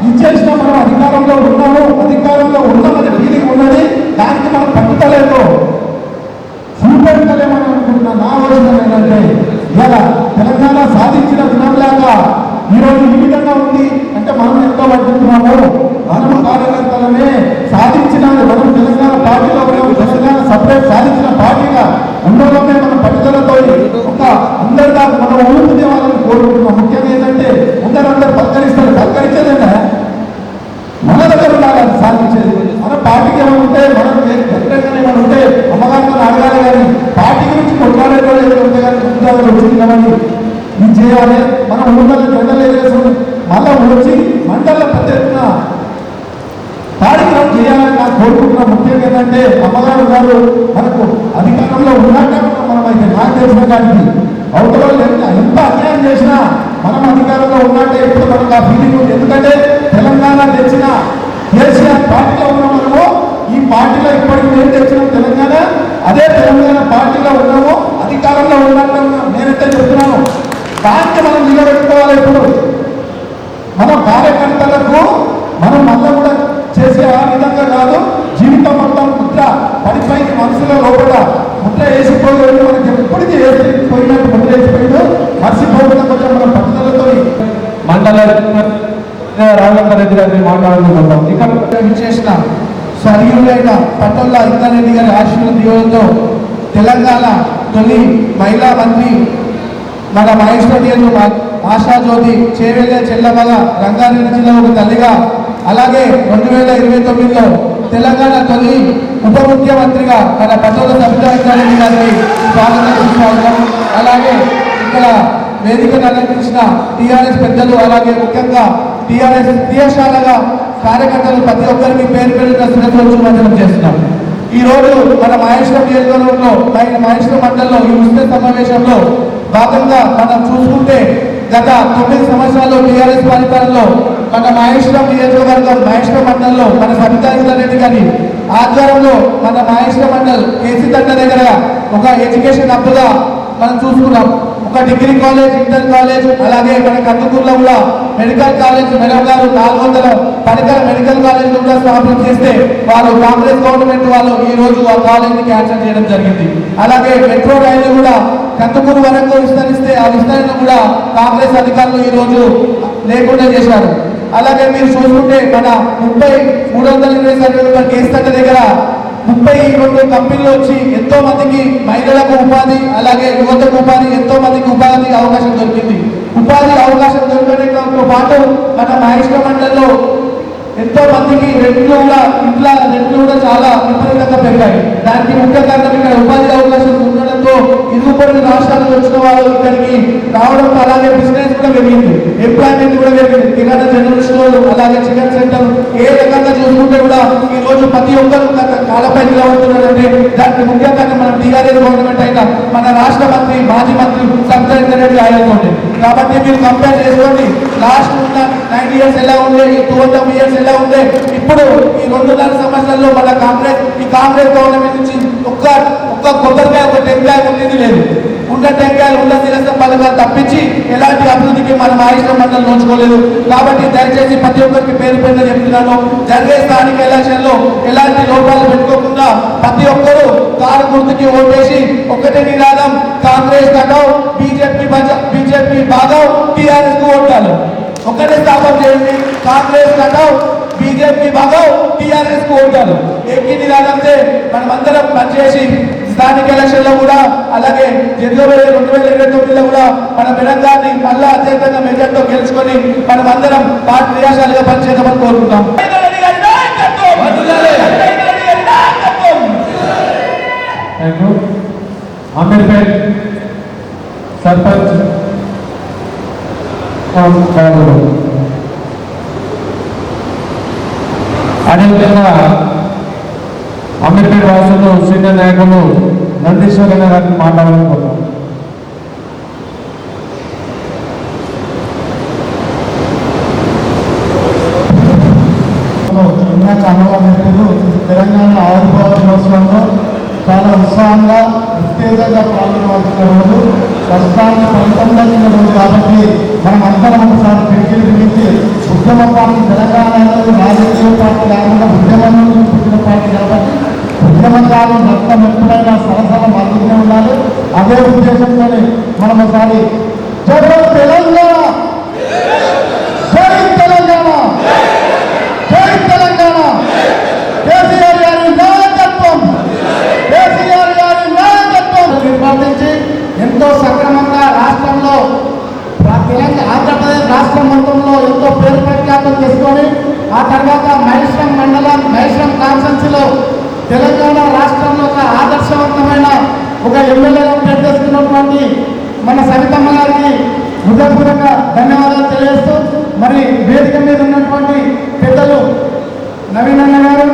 ఇచ్చేసిన మనం అధికారంలో ఉన్నామని ఫీలింగ్ ఉన్నది. దానికి మనం పట్టుదలేదు చూపెట్టలేమని అనుకుంటున్నా. నా ఆలోచన ఏంటంటే ఇలా తెలంగాణ సాధించిన దినంలాగా ఈరోజు ఈ విధంగా ఉంది అంటే మనం ఎంతో పట్టుకుంటున్నాము. మనం కార్యకర్తలనే సాధించిన మనం తెలంగాణ పార్టీలో తెలంగాణ సపరేట్ సాధించిన పార్టీగా ఉండడమే మన పట్టుదలతో ఒక అందరిదా మనం ఊరుకునే వాళ్ళని కోరుకుంటున్నాం. ముఖ్యంగా ఏంటంటే అందరూ పలకరించేదేనా మన దగ్గర ఉండాలి అది సాధించేది. మన పార్టీకి ఏమైనా ఉంటే మనం వ్యతిరేకంగా ఏమైనా ఉంటే అమ్మగారితో అడగాలి కానీ పార్టీ గురించి కొట్లాడేటోళ్ళు ఏదైనా ఉంటే కానీ ఉద్యోగాలు వచ్చింది ఇది చేయాలి. మనం ఊళ్ళలో జెండలు ఎగరేసుకుని మళ్ళా వచ్చి మండలంలో పెద్ద ఎత్తున కార్యక్రమం చేయాలని నాకు కోరుకుంటున్నాం. ముఖ్యంగా ఏంటంటే అమ్మగారు గారు మనకు అధికారంలో ఉన్నాక మనం అయితే నాకు తెలిసిన దానికి అవతల ఎంత అన్యాయం చేసినా మనం అధికారంలో ఉన్నట్టే ఇప్పుడు మనకు ఆ ఫీలింగ్ ఉంది. ఎందుకంటే తెలంగాణ తెచ్చిన కేసీఆర్ పార్టీలో ఉన్న మనము ఈ పార్టీలో ఇప్పటికి మేము తెచ్చినాం తెలంగాణ, అదే తెలంగాణ పార్టీలో ఉన్నాము, అధికారంలో ఉన్నట్టు ఉన్నాం. నేనైతే చెప్తున్నాను దాన్ని మనం నిలబెట్టుకోవాలి. ఇప్పుడు మన కార్యకర్తలకు మనం మళ్ళీ కూడా చేసే ఆ విధంగా కాదు, జీవితం మొత్తం ముద్ర పడిపోయింది మనసులో లోపల ముద్ర వేసిపోయి మనకి ఎప్పటికీ వేసిపోయినట్టు ముద్ర వేసిపోయింది మర్చిపోకుండా కొంచెం మన పట్టుదలతో మండల రాఘవేంద్ర రెడ్డి గారిని మాట్లాడుకుంటున్నాం. ఇక్కడ చేసిన స్వర్గీయులైన పట్టొల్ల ఇంద్రారెడ్డి గారి ఆశీర్వాద దీవెనతో తెలంగాణ తొలి మహిళా మంత్రి మన మహేశ్వరియలు ఆశాజ్యోతి చేవెళ్ళ చెల్లమ్మగా రంగారెడ్డి జిల్లా ఒక తల్లిగా, అలాగే 2029లో తెలంగాణ తొలి ఉప ముఖ్యమంత్రిగా మన పట్టొల్ల సబితారెడ్డి గారికి స్వాగతం. అలాగే ఇక్కడ వేదికను అలంకరించిన టీఆర్ఎస్ పెద్దలు, అలాగే ముఖ్యంగా టీఆర్ఎస్ క్రియాశాలగా కార్యకర్తలు ప్రతి ఒక్కరికి పేరు పేరుగా శిరస్సు చేస్తున్నాం. ఈ రోజు మన మహేశ్వరం నియోజకవర్గంలో మహేశ్వరం మండలంలో ఈ ముస్లిం సమావేశంలో భాగంగా మనం చూసుకుంటే గత 9 సంవత్సరాల్లో టీఆర్ఎస్ పరిపాలనలో మన మహేశ్వరం నియోజకవర్గం మహేశ్వరం మండలంలో మన సబితారెడ్డి గారి ఆధ్వర్యంలో మన మహేశ్వరం మండల్ కేసీ తండ దగ్గర ఒక ఎడ్యుకేషన్ హబ్గా మనం చూసుకున్నాం. ఒక డిగ్రీ కాలేజ్, ఇంటర్ కాలేజ్, అలాగే మన కందుకూరులో కూడా మెడికల్ కాలేజ్ మేడం గారు 400 పడకల మెడికల్ కాలేజ్ కూడా స్థాపన చేస్తే వాళ్ళు కాంగ్రెస్ గవర్నమెంట్ వాళ్ళు ఈ రోజు ఆ కాలేజ్ ని క్యాన్సిల్ చేయడం జరిగింది. అలాగే మెట్రో రైలు కూడా కందుకూరు వరకు విస్తరిస్తే ఆ విస్తరణ కూడా కాంగ్రెస్ అధికారులు ఈ రోజు లేకుండా చేశారు. అలాగే మీరు చూసుకుంటే మన 320 సర్వే కేసు దగ్గర 32 కంపెనీలు వచ్చి ఎంతో మందికి మహిళలకు ఉపాధి, అలాగే యువతకు ఉపాధి, ఎంతో మందికి ఉపాధి అవకాశం దొరికింది. ఉపాధి అవకాశం దొరకడంతో పాటు మన మహేశ్వర మండలంలో ఎంతో మందికి రెంట్లు కూడా చాలా విపరీతంగా పెరిగాయి. దానికి ముఖ్య కారణం ఇక్కడ ఉపాధి అవకాశం ఉండడంతో ఇరుపడి రాష్ట్రాలకు వచ్చిన వాళ్ళు ఇక్కడికి రావడం, అలాగే బిజినెస్ కూడా పెరిగింది, ఎంప్లాయ్మెంట్ కూడా పెరిగింది. కిరాణా జనరల్ స్టోర్, అలాగే చికెన్ సెంటర్ ఏ రకంగా చూసుకుంటే కూడా ఈ రోజు ప్రతి ఒక్కరు కాలపై నిలబడుతున్నారంటే దానికి ముఖ్య కారణం మన టీఆర్ఎస్ గవర్నమెంట్ అయిన మన రాష్ట్ర మంత్రి మాజీ మంత్రి సబితారెడ్డి ఆయనతోటి. కాబట్టి మీరు కంపేర్ చేసుకోండి, లాస్ట్ ఉన్న 90 years ఎలా ఉండే, 200 years ఎలా ఉండే, ఇప్పుడు ఈ 2.5 సంవత్సరాల్లో మన కాంగ్రెస్ గవర్నమెంట్ నుంచి ఒక్క కొబ్బరికాయ, ఒక టెంకాయ ఉండేది లేదు. ఉన్న టెంకాయలు ఉన్న శిరస్సం పథకాలు తప్పించి ఎలాంటి అభివృద్ధికి మన మహేశ్వరం మండలం నోచుకోలేదు. కాబట్టి దయచేసి ప్రతి ఒక్కరికి పేరు పేరున చెప్తున్నాను, జరిగే స్థానిక ఎలక్షన్ లో ఎలాంటి లోపాలు పెట్టుకోకుండా ప్రతి ఒక్కరూ కారు గుర్తుకి ఓటేసి ఒకటే నినాదం, కాంగ్రెస్ కటావ్, బీజేపీ బాగావ్, టీఆర్ఎస్ కు ఓటాలు. ఒకటే స్థాపన చేయండి, కాంగ్రెస్ కటావ్, బీజేపీ బాగావ్, టీఆర్ఎస్ కు ఓటాలు. ఏకీ నినాదం మనమందరం పనిచేసి స్థానిక ఎలక్షన్ లో కూడా, అలాగే 2029లో కూడా మన మెడంగాన్ని మళ్ళా అత్యంతంగా మెజార్టీతో గెలుచుకొని మనమందరం పార్టీ క్రియాశాలుగా పనిచేద్దామని కోరుకుంటాం. అమీర్పేట్ సర్పంచ్ అదేవిధంగా అమీర్పేట్ వాసులు సీనియర్ నాయకులు నందీశ్వర గారిని మాట్లాడాలనుకుంటున్నాం. చాలా తెలంగాణ ఆవిర్భావ దినోత్సవంలో చాలా ఉత్సాహం ప్రధానంగా ఉత్తేజంగా పాల్గొనవలసిన రోజు ప్రస్తుతానికి 19వ రోజు కాబట్టి మనం అందరం ఒకసారి పిలిచి పిలిచి ఉద్యమ పార్టీ తెలంగాణ అనేది రాజకీయ పార్టీ లేకుండా ఉద్యమం నుంచి పుట్టిన పార్టీ కాబట్టి ఉద్యమకాలం రక్తం ఎప్పుడైనా సరసన మరుగుతూనే ఉండాలి. అదే ఉద్దేశంతో మనం ఒకసారి జై తెలంగాణ, జై తెలంగాణ, జై తెలంగాణ, కేసీఆర్ గారి నాయకత్వం, కేసీఆర్ గారి నాయకత్వం నిర్వర్తించి ఎంతో సక్రమంగా రాష్ట్రంలో తెలంగాణ ఆంధ్రప్రదేశ్ రాష్ట్రం మొత్తంలో ఎంతో పేరు ప్రఖ్యాతం చేసుకొని ఆ తర్వాత మహేశ్వరం మండలం మహేశ్వరం కాన్స్టిట్యున్సీలో తెలంగాణ రాష్ట్రంలో ఒక ఆదర్శవంతమైన ఒక ఎమ్మెల్యేగా పేర్కొస్తున్నటువంటి మన సవితమ్మ గారికి హృదయపూర్వక ధన్యవాదాలు తెలియజేస్తూ మరి వేదిక మీద ఉన్నటువంటి పెద్దలు నవీనన్న గారు,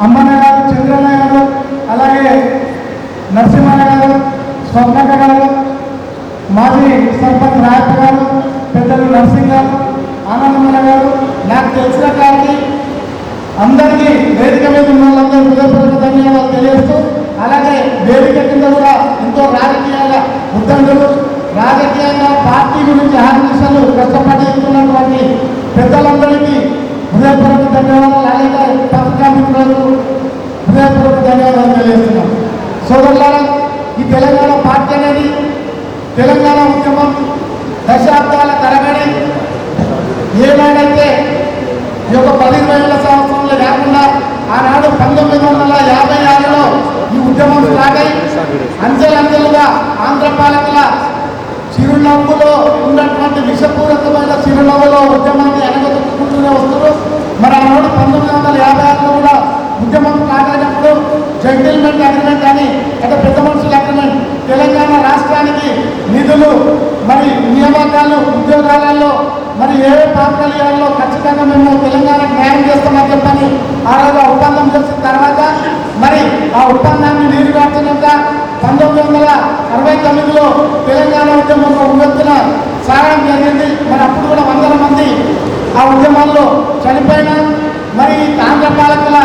అమ్మన్న గారు, చంద్రన్న గారు, అలాగే నరసింహన్న గారు, స్వర్ణక్క గారు, మాజీ సర్పంచ్ రాయప్ప గారు, పెద్దలు నరసింహ గారు, ఆనందమన్న గారు, నాకు తెలిసిన గారికి అందరికీ వేదిక మీద ఉన్న వాళ్ళందరూ హృదయపూర్వక ధన్యవాదాలు తెలియజేస్తూ అలాగే వేదిక కింద కూడా ఎంతో రాజకీయాల ఉద్దండులు రాజకీయంగా పార్టీ గురించి ఆర్మిషన్లు కష్టపడుతున్నటువంటి పెద్దలందరికీ హృదయపూర్వక ధన్యవాదాలు అలాగే పత్రికా మిత్రులకు హృదయపూర్వక ధన్యవాదాలు తెలియజేస్తున్నాం. సోదరులారా, ఈ తెలంగాణ పార్టీ అనేది తెలంగాణ ఉద్యమం దశాబ్దాల తరబడి ఏనాడైతే ఈ యొక్క 10-20 సంవత్సరంలో లేకుండా ఆనాడు 1956లో ఈ ఉద్యమం స్టార్ట్ అయి అంచెలంచెలుగా ఆంధ్ర పాలకుల చిరునవ్వులో ఉన్నటువంటి విషపూరితమైన చిరునవ్వులో ఉద్యమాన్ని ఎనగొట్టుకుంటూనే వస్తున్నారు. మరి ఆనాడు 1956లో కూడా ఉద్యమం స్టార్ట్ అయినప్పుడు జెంటిల్మెంట్ అగ్రిమెంట్ అని అంటే పెద్ద మనుషుల అగ్రిమెంట్ తెలంగాణ రాష్ట్రానికి నిధులు మరి నియామకాలు ఉద్యోగాలలో మరి ఏ పాత్రలు ఇవ్వాలో ఖచ్చితంగా మేము తెలంగాణకు న్యాయం చేస్తామని చెప్పని ఆ రోజు ఒప్పందం చేసిన తర్వాత మరి ఆ ఒప్పందాన్ని నీరుగార్చినాక 1969లో తెలంగాణ ఉద్యమంలో ఉవ్వెత్తున సాగడం జరిగింది. మరి అప్పుడు కూడా వందల మంది ఆ ఉద్యమాల్లో చనిపోయినా మరి ఆంధ్ర పాలకుల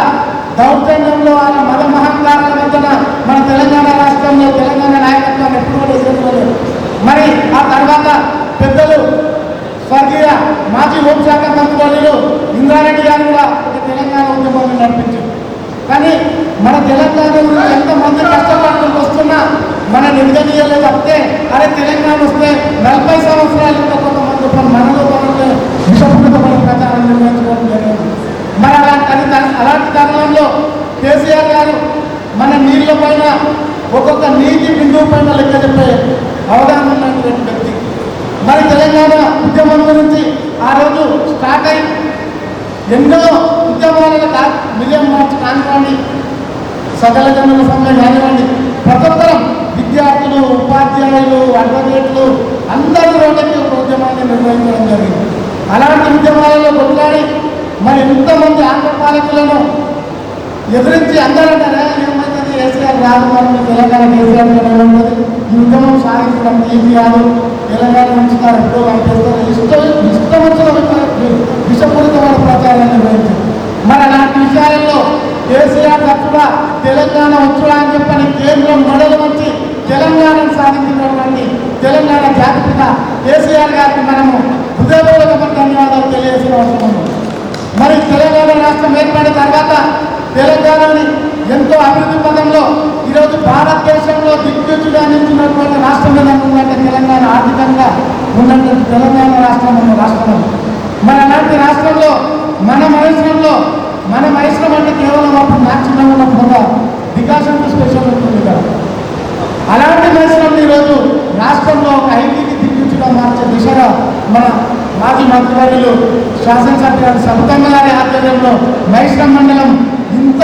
దౌర్జన్యంలో ఆయన మత మహంకారాల మధ్యన మన తెలంగాణ రాష్ట్రంలో తెలంగాణ నాయకత్వాన్ని ఎప్పుడు కూడా ఎదుర్కోలేదు. మరి ఆ తర్వాత పెద్దలు స్వర్గీయ మాజీ హోంశాఖ మంత్రులు ఇంద్రారెడ్డి గారు కూడా తెలంగాణ ఉద్యమాన్ని నడిపించారు. కానీ మన తెలంగాణ గురించి ఎంతమంది కష్టపడుతూ వస్తున్నా మన నిజనీయాలే తప్పితే అరే తెలంగాణ వస్తే 40 సంవత్సరాలు ఇంకా కొంతమంది మనలో మనలో విషపూరితమైన ప్రచారం నిర్వహించుకోవడం జరిగింది. మరి అలాంటి తరుణంలో కేసీఆర్ గారు మన నీళ్ల పైన ఒక్కొక్క నీటి బిందువు పైన లెక్క చెప్పే అవగాహన ఉన్నటువంటి వ్యక్తి. మరి తెలంగాణ ఉద్యమం గురించి ఆ రోజు స్టార్ట్ అయి ఎన్నో ఉద్యమాలను మిలియన్ మార్చ్ కానివ్వండి, సకల జనుల సమ్మె కానివ్వండి, ప్రతి ఒక్కరం విద్యార్థులు, ఉపాధ్యాయులు, అడ్వకేట్లు అందరూ రోడ్లకి ఒక ఉద్యమాన్ని నిర్వహించడం జరిగింది. అలాంటి ఉద్యమాలలో కొట్లాడి మరి ఎంతమంది ఆంధ్ర పాలకులను ఎదురించి అందరూ అంటారా ఏమైతుంది కేసీఆర్ రాదు మనం తెలంగాణ కేసీఆర్ ఉంటుంది ఈ ఉద్యమం సాధించడం ఏమి కాదు తెలంగాణ నుంచి ఎప్పుడో కనిపిస్తారు ఇష్టం వచ్చిన విషపూరితమైన ప్రచారాన్ని నిర్వహించారు. మరి అలాంటి విషయాలలో కేసీఆర్ తప్పుగా తెలంగాణ వచ్చుడా అని చెప్పని కేంద్రం మెడలు వచ్చి తెలంగాణను సాధించినటువంటి తెలంగాణ జాతిపిత కేసీఆర్ గారికి మనము హృదయపూర్వక ధన్యవాదాలు తెలియజేసిన అవసరం ఉంది. మరి తెలంగాణ రాష్ట్రం ఏర్పడిన తర్వాత తెలంగాణని ఎంతో అభివృద్ధి పదంలో ఈరోజు భారతదేశంలో దిగ్గజుగా నిలిచినటువంటి రాష్ట్రం ఏదంటే తెలంగాణ ఆర్థికంగా ఉన్నటువంటి తెలంగాణ రాష్ట్రం ఉన్న రాష్ట్రం. మరి అలాంటి రాష్ట్రంలో మన మైశ్రం అంటే కేవలం అప్పుడు నాచున్నా ఉన్నప్పుడు వికాసం స్పెషల్ ఉంటుంది కదా. అలాంటి మైశ్రం ఈరోజు రాష్ట్రంలో ఒక ఐటీకి దిగ్గజుగా మార్చే దిశగా మన మాజీ మంత్రివర్యులు శాసనసభ్యులు సబితమ్మ గారి ఆధ్వర్యంలో మైశ్రం మండలం ఇంత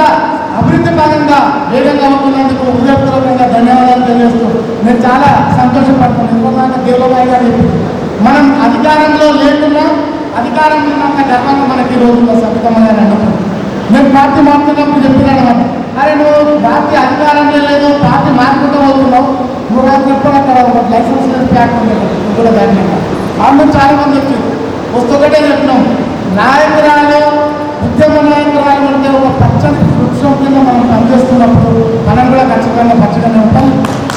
అభివృద్ధి భాగంగా వేగంగా అవుతున్నందుకు హృదయపూర్వకంగా ధన్యవాదాలు తెలియజేస్తూ నేను చాలా సంతోషపడుతున్నాను. ఎందుకంటే దేవబాయి గారు మనం అధికారంలో లేకున్నా అధికారం ఉన్నంత గర్వంగా మనకి ఈ రోజుల్లో సబితమ్మ గారు అన్నప్పుడు నేను పార్టీ మారుతున్నప్పుడు చెప్పినాను అనమాట, అరే నువ్వు పార్టీ అధికారంలో లేదు పార్టీ మార్పుకుంటూ పోతున్నావు నువ్వు నాకు చెప్పిన అక్కడ ఒక లైసెన్స్ ప్యాక్ ఉండేది కూడా దాన్ని ఆమె చాలా మంది వచ్చారు వస్తూ ఒకటే చెప్పినాం నాయకురాలు ఉద్యమ నాయకురాలు అంటే ఒక పచ్చని పురుషం కింద మనం పనిచేస్తున్నప్పుడు మనం కూడా ఖచ్చితంగా మంచిగానే ఉంటాం.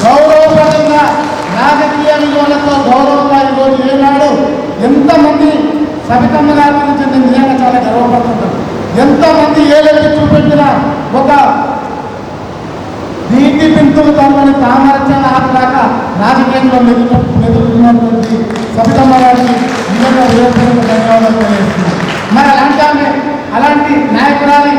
గౌరవప్రదంగా రాజకీయ విలువలతో గౌరవంగా ఈరోజు ఏనాడు ఎంతమంది సవితమ్మ గారి గురించి నేను నిజంగా చాలా గర్వపడుతుంటాను. ఎంతమంది ఏలెత్తి చూపెట్టిన ఒక నీటి బిందులు తనని సామర్థ్యాన్ని ఆపలేక రాజకీయంలో మెదులుతున్నటువంటి సవితమ్మ గారికి నిజంగా హృదయపూర్వక ధన్యవాదాలు తెలియజేస్తున్నాను. మరి అలాంటి నాయకురాలి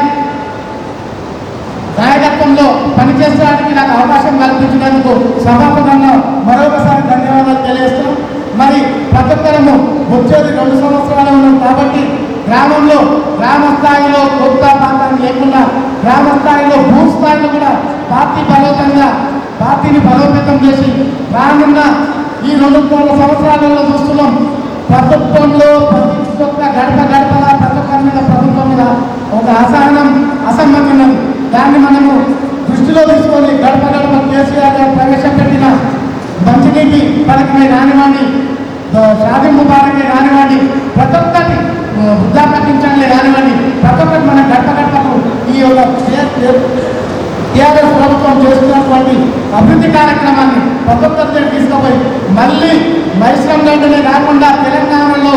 నాయకత్వంలో పనిచేయడానికి నాకు అవకాశం కల్పించినందుకు సభాపతంగా మరొకసారి ధన్యవాదాలు తెలియజేస్తున్నాం. మరి ప్రతి ఒక్కరము వచ్చేది 2 సంవత్సరాలు ఉన్నాం కాబట్టి గ్రామంలో గ్రామ స్థాయిలో కొత్త పాత్రను లేకుండా గ్రామ స్థాయిలో భూస్థాయిలో కూడా పార్టీని బలోపేతం చేసి రానున్న ఈ 2 సంవత్సరాలలో చూస్తున్నాం. ప్రభుత్వంలో ప్రతి ఒక్క గడప ప్రతి ఒక్కరి మీద ప్రభుత్వం మీద ఒక అసమ్మతి ఉన్నది. దాన్ని మనము దృష్టిలో తీసుకొని గడప కేసీఆర్ గారు ప్రవేశపెట్టిన మంచినీటి పథకమే కానివ్వండి, షాదీ ముబారకే కానివ్వండి, ప్రతి ఒక్కటి వృద్ధాప్య పింఛన్లే కానివ్వండి, ప్రతి ఒక్కటి మన గడపకు ఈ యొక్క టీఆర్ఎస్ ప్రభుత్వం చేస్తున్నటువంటి అభివృద్ధి కార్యక్రమాన్ని ప్రతి ఒక్కరి తీసుకుపోయి మళ్ళీ మైశ్రం గంటనే కాకుండా తెలంగాణలో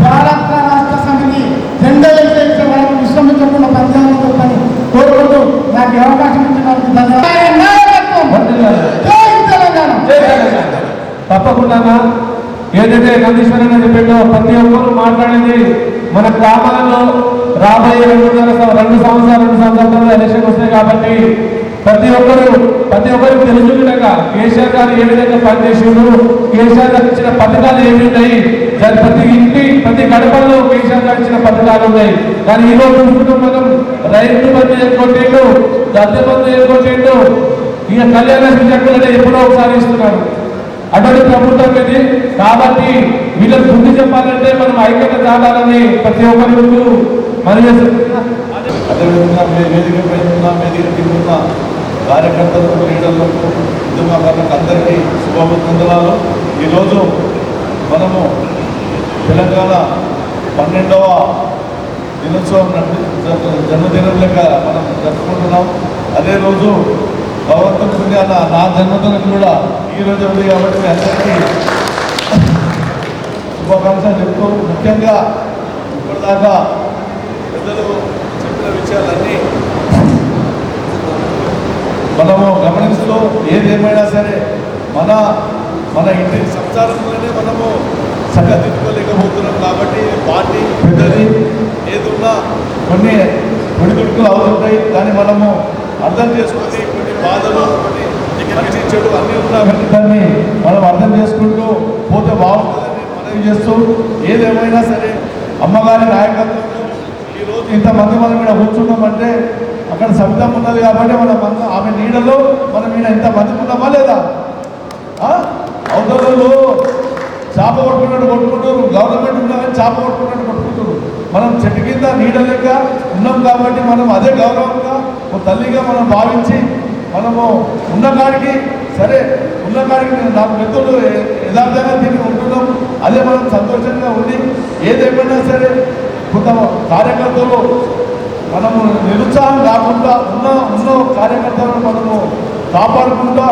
భారత రాష్ట్ర సమితి జెండా ఎగరేసే వరకు విశ్రమించకుండా పనిచేయాలని పని కోరుకుంటూ నాకు ఈ అవకాశం ఇచ్చినందుకు తప్పకుండా ఏదైతే నందీశ్వరన్న చెప్పాడో ప్రతి ఒక్కరు మాట్లాడేది మన గ్రామాలలో రాబోయే 2 సంవత్సరాలు ఎలక్షన్ వస్తాయి కాబట్టి ప్రతి ఒక్కరికి తెలుసు విధంగా కేసీఆర్ గారు ఏ విధంగా పనిచేసిండు, కేసీఆర్ గారు ఇచ్చిన పథకాలు ఏమి ఉన్నాయి, ప్రతి ఇంటి ప్రతి గడపలో కేసీఆర్ గారు ఇచ్చిన పథకాలు ఉన్నాయి. కానీ ఈ రోజు చూసుకుంటాం మనం రైతు బంధు ఎదుర్కొంటేండు, దత్తు బంధు ఎదుర్కొంటేండు, ఇక కళ్యాణ విద్యార్థులనే ఎప్పుడో ఒకసారి ఇస్తున్నారు. అటువంటి ప్రభుత్వం ఇది. కాబట్టి వీళ్ళకి బుద్ధి చెప్పాలంటే మనం ఐక్యత చాలాలని ప్రతి ఒక్కరి ముందు మనం అదేవిధంగా వేదికపై ఉన్న వేదిక కింద కార్యకర్తలకు లీడర్లకు ఉద్యమకారులకు అందరికీ శుభాభినందనాలు. ఈరోజు మనము తెలంగాణ 12వ దినోత్సవం జన్మదినం లెక్క మనం జరుపుకుంటున్నాం. అదే రోజు భగవంతుని పుణ్యాన నా జన్మదినం కూడా ఈరోజు ఉంది కాబట్టి మీ అందరికీ శుభాకాంక్షలు చెప్తూ ముఖ్యంగా ఇప్పటిదాకా పెద్దలు చెప్పిన విషయాలన్నీ మనము గమనిస్తూ ఏదేమైనా సరే మన ఇంటి సంసారంలోనే మనము చక్కదిద్దుకోలేకపోతున్నాం. కాబట్టి పార్టీ పెద్దది ఏదున్నా కొన్ని ఒడిదుడుకులు అవుతుంటాయి. కానీ మనము అర్థం చేసుకొని కొన్ని బాధలు కొన్ని మంచి చెడు అన్నీ ఉన్నా దాన్ని మనం అర్థం చేసుకుంటూ పోతే బాగుంటుందని మనవి చేస్తూ ఏదేమైనా సరే అమ్మగారి నాయకత్వంలో ఈరోజు ఇంతమంది మనం ఇక్కడ కూర్చున్నామంటే అక్కడ శబ్దం ఉన్నది కాబట్టి మనం ఆమె నీడలో మనం ఈయన ఇంతమంది ఉన్నామా లేదా? అవతలలో చేప కొట్టుకున్నట్టు కొట్టుకుంటారు, గవర్నమెంట్ ఉన్నామని చేప కొట్టుకున్నట్టు కొట్టుకుంటారు. మనం చెట్టు కింద నీడలేక ఉన్నాం కాబట్టి మనం అదే గౌరవంగా ఒక తల్లిగా మనం భావించి మనము ఉన్నకాడికి సరే ఉన్నకాడికి నాకు మిత్రులు యథార్థంగా తిరిగి ఉంటున్నాం. అదే మనం సంతోషంగా ఉండి ఏదేమైనా సరే కొంత కార్యకర్తలు మనము నిరుత్సాహం కాకుండా ఉన్న కార్యకర్తలను మనము కాపాడుకుంటా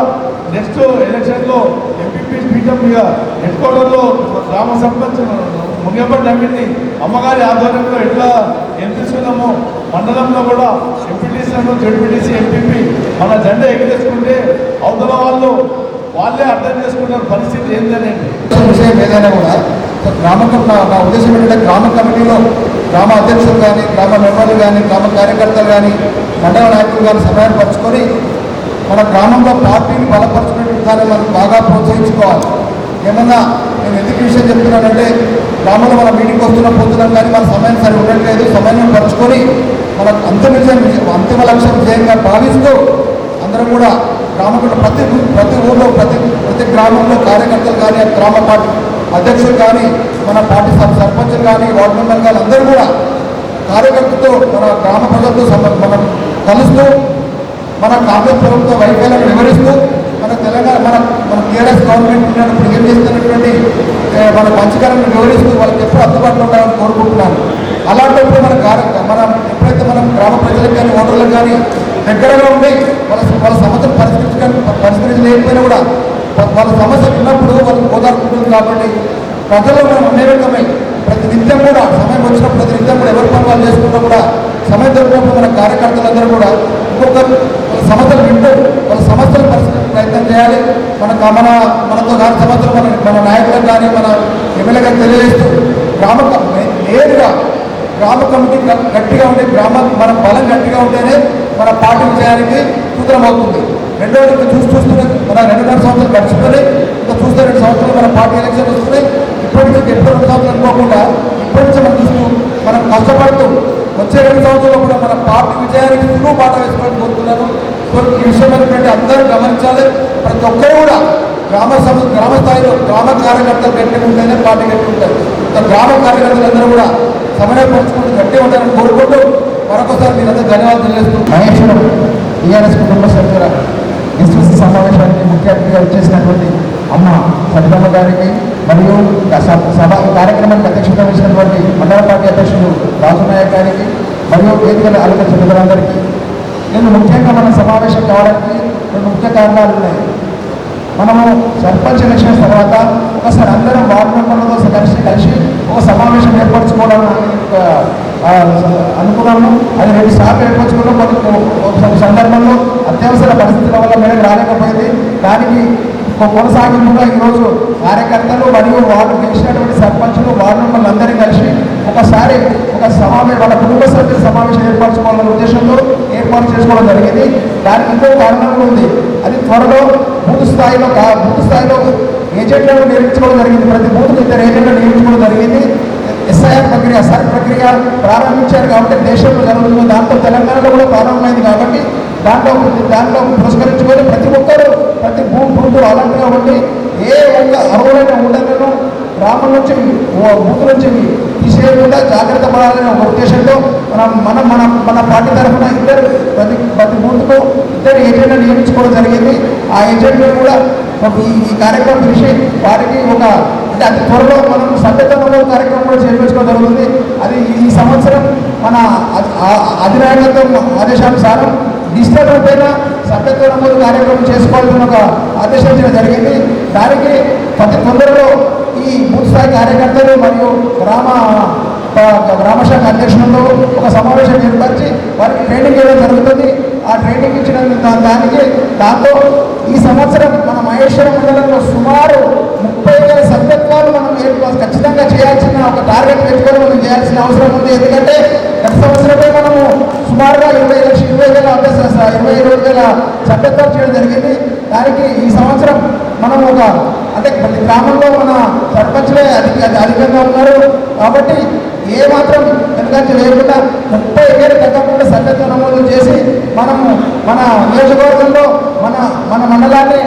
నెక్స్ట్ ఎలక్షన్లో ఎంపీపీ పీఠం మీద హెడ్ క్వార్టర్లో గ్రామ సర్పంచ్ మునియపల్లి అమ్మిని అమ్మగారి ఆధ్వర్యంలో ఎట్లా ఎంపిస్తున్నామో మండలంలో కూడా ఎంపీటీసీలను జడ్పీటీసీ ఎంపీపీ మన జెండా ఎగిరేసుకుంటే అవతల వాళ్ళే అర్థం చేసుకుంటారు పరిస్థితి ఏంటనేది విషయం ఏదైనా కూడా నా ఉద్దేశం ఏంటంటే గ్రామ కమిటీలో గ్రామ అధ్యక్షులు కానీ గ్రామ మెంబర్లు కానీ గ్రామ కార్యకర్తలు కానీ మండల నాయకులు కానీ సమయాన్ని పరుచుకొని మన గ్రామంలో పార్టీని బలపరుచుకునే విధాన్ని మనం బాగా ప్రోత్సహించుకోవాలి. ఏమన్నా నేను ఎందుకు విషయం చెప్తున్నానంటే గ్రామంలో మన మీటింగ్కి పోతున్నాం కానీ మన సమయం సరి ఉండట్లేదు. సమయం పరుచుకొని మన అంతిమ లక్ష్యం విజయంగా భావిస్తూ అందరం కూడా గ్రామంలో ప్రతి ఊళ్ళో ప్రతి గ్రామంలో కార్యకర్తలు కానీ గ్రామ పార్టీ అధ్యక్షులు కానీ మన పార్టీ సర్పంచులు కానీ వార్డు మెంబర్లు కానీ అందరూ కూడా కార్యకర్తలతో మన గ్రామ ప్రజలతో మనం కలుస్తూ మన కాంగ్రెస్ ప్రభుత్వ వైఫల్యాన్ని వివరిస్తూ మన తెలంగాణ మన టీఆర్ఎస్ గవర్నమెంట్ ఉన్నప్పుడు ఏం చేస్తున్నటువంటి మన మంచికరాన్ని వివరిస్తూ వాళ్ళకి ఎప్పుడు అందుబాటులో ఉండాలని కోరుకుంటున్నాను. అలాంటప్పుడు మనం ఎప్పుడైతే మనం గ్రామ ప్రజలకు కానీ ఓటర్లకు కానీ దగ్గరగా ఉండి వాళ్ళ సమస్యలు పరిష్కరించలేకపోయినా కూడా వాళ్ళ సమస్యలు ఉన్నప్పుడు వాళ్ళకి ఓదార్పుంటుంది. కాబట్టి ప్రజలు మనం అనేకమై ప్రతి నిత్యం కూడా సమయం వచ్చినప్పుడు ప్రతి నిత్యం కూడా ఎవరి పని వాళ్ళు చేసుకుంటూ కూడా సమయం దొరికినప్పుడు మన కార్యకర్తలందరూ కూడా ఇంకొకరు వాళ్ళ సమస్యలు వింటూ వాళ్ళ సమస్యలు పరిష్కరించే ప్రయత్నం చేయాలి. మనతో కాని సమస్యలు మన నాయకులకు కానీ మన ఎమ్మెల్యే గారికి తెలియజేస్తూ నేరుగా గ్రామ కమిటీ గట్టిగా ఉంటే మన బలం గట్టిగా ఉంటేనే మన పార్టీ విజయానికి సూత్రం అవుతుంది. రెండోది చూస్తూనే మన 2.5 సంవత్సరాలు గడిచిపోయి ఇంకా చూస్తే 2 సంవత్సరాలు మన పార్టీ ఎలక్షన్ వస్తున్నాయి. ఇప్పటి నుంచి ఎప్పుడు 2 సంవత్సరాలు అనుకోకుండా ఇప్పటి నుంచి మనం చూస్తూ మనం కష్టపడుతూ వచ్చే 2 సంవత్సరాలు కూడా మన పార్టీ విజయానికి సులువు బాట వేసుకోవాలని కోరుతున్నాను. ఈ విషయమైనటువంటి అందరూ గమనించాలి. ప్రతి ఒక్కరు కూడా గ్రామ స్థాయిలో గ్రామ కార్యకర్తలు గట్టి ఉంటేనే పార్టీ గట్టి ఉంటారు. గ్రామ కార్యకర్తలందరూ కూడా సమన్వయపరుచుకుంటూ గట్టి ఉంటారని కోరుకుంటూ మరొకసారి మీరందరూ ధన్యవాదాలు తెలియజేస్తూ మహేశ్వరం టీఆర్ఎస్ కుటుంబ సభ్యుల ఎస్ఎస్సీ సమావేశానికి ముఖ్య అతిథిగా వచ్చేసినటువంటి అమ్మ సరితమ్మ గారికి మరియు సభ కార్యక్రమానికి అధ్యక్షత వహించినటువంటి మండల పార్టీ అధ్యక్షుడు రాజునాయక్ గారికి మరియు వేదికల అలంకరించిన సభ్యులందరికీ నేను ముఖ్యంగా మన సమావేశం కావడానికి 2 ముఖ్య కారణాలు ఉన్నాయి. మనము సర్పంచ్ ఎలక్షన్స్ తర్వాత ఒకసారి అందరం వార్డు మెంబర్లతో కలిసి ఒక సమావేశం ఏర్పరచుకోవడం అనుకున్నాము. అది 2 సార్లు ఏర్పరచుకున్నాం. కొన్ని సందర్భంలో అత్యవసర పరిస్థితుల వల్ల మేరకు రాలేకపోయింది. దానికి కొనసాగింపుగా ఈరోజు కార్యకర్తలు మరియు వాళ్ళు గెలిచినటువంటి సర్పంచులు వార్డు మెంబర్లు అందరినీ కలిసి ఒకసారి ఒక వాళ్ళ కుటుంబ సభ్యుల సమావేశం ఏర్పరచుకోవాలనే ఉద్దేశంతో ఏర్పాటు చేసుకోవడం జరిగింది. దానికి ఇంకో కారణం ఉంది. అది త్వరలో బూత్ స్థాయిలో ఏజెంట్లను నియమించుకోవడం జరిగింది. ప్రతి బూత్కు 2 ఏజెంట్లను నియమించుకోవడం జరిగింది. ఎస్ఐఆర్ ప్రక్రియ ప్రక్రియ ప్రారంభించారు కాబట్టి దేశంలో జరుగుతుంది. దాంతో తెలంగాణలో కూడా ప్రారంభమైంది కాబట్టి దాంట్లో పురస్కరించుకొని ప్రతి ఒక్కరు ప్రతి బూత్ వాలంటీర్గా ఉండి ఏ ఒక్క అర్హులైన ఓటర్లను గ్రామం నుంచి బూత్ నుంచి తీసేయకుండా జాగ్రత్త పడాలనే ఒక ఉద్దేశంతో మన పార్టీ తరఫున ప్రతి బూత్కు 2 ఏజెంట్లను నియమించుకోవడం జరిగింది. ఆ ఏజెంట్లు కూడా ఈ కార్యక్రమం చూసి వారికి అంటే అతి త్వరలో మనం సభ్యత నమోదు కార్యక్రమం కూడా చేయించుకోవడం జరుగుతుంది. అది ఈ సంవత్సరం మన అధినాయకత్వం ఆదేశానుసారం డిజిటల్ రూపేణ సభ్యత్వ నమోదు కార్యక్రమం చేసుకోవాలని ఒక ఆదేశించడం జరిగింది. దానికి ప్రతి తొందరలో ఈ బూత్ స్థాయి కార్యకర్తలు మరియు గ్రామశాఖ అధ్యక్షులతో ఒక సమావేశం ఏర్పరిచి వారికి ట్రైనింగ్ ఇవ్వడం జరుగుతుంది. ఆ ట్రైనింగ్ ఇచ్చిన దాంతో ఈ సంవత్సరం మన మహేశ్వరం మండలంలో సుమారు 30,000 సభ్యత్వాలు మనం ఖచ్చితంగా చేయాల్సిన ఒక టార్గెట్ పెట్టుకొని మనం చేయాల్సిన అవసరం ఉంది. ఎందుకంటే గత సంవత్సరమే మనము సుమారుగా 20,000 సభ్యత్వాలు చేయడం జరిగింది. దానికి ఈ సంవత్సరం మనం అంటే ప్రతి గ్రామంలో మన సర్పంచ్లే అధికంగా ఉన్నారు కాబట్టి ఏమాత్రం వెనుకంజ లేకుండా 30,000 తగ్గకుండా సభ్యత్వ నమోదు చేసి మనము మన నియోజకవర్గంలో మన మండలాన్ని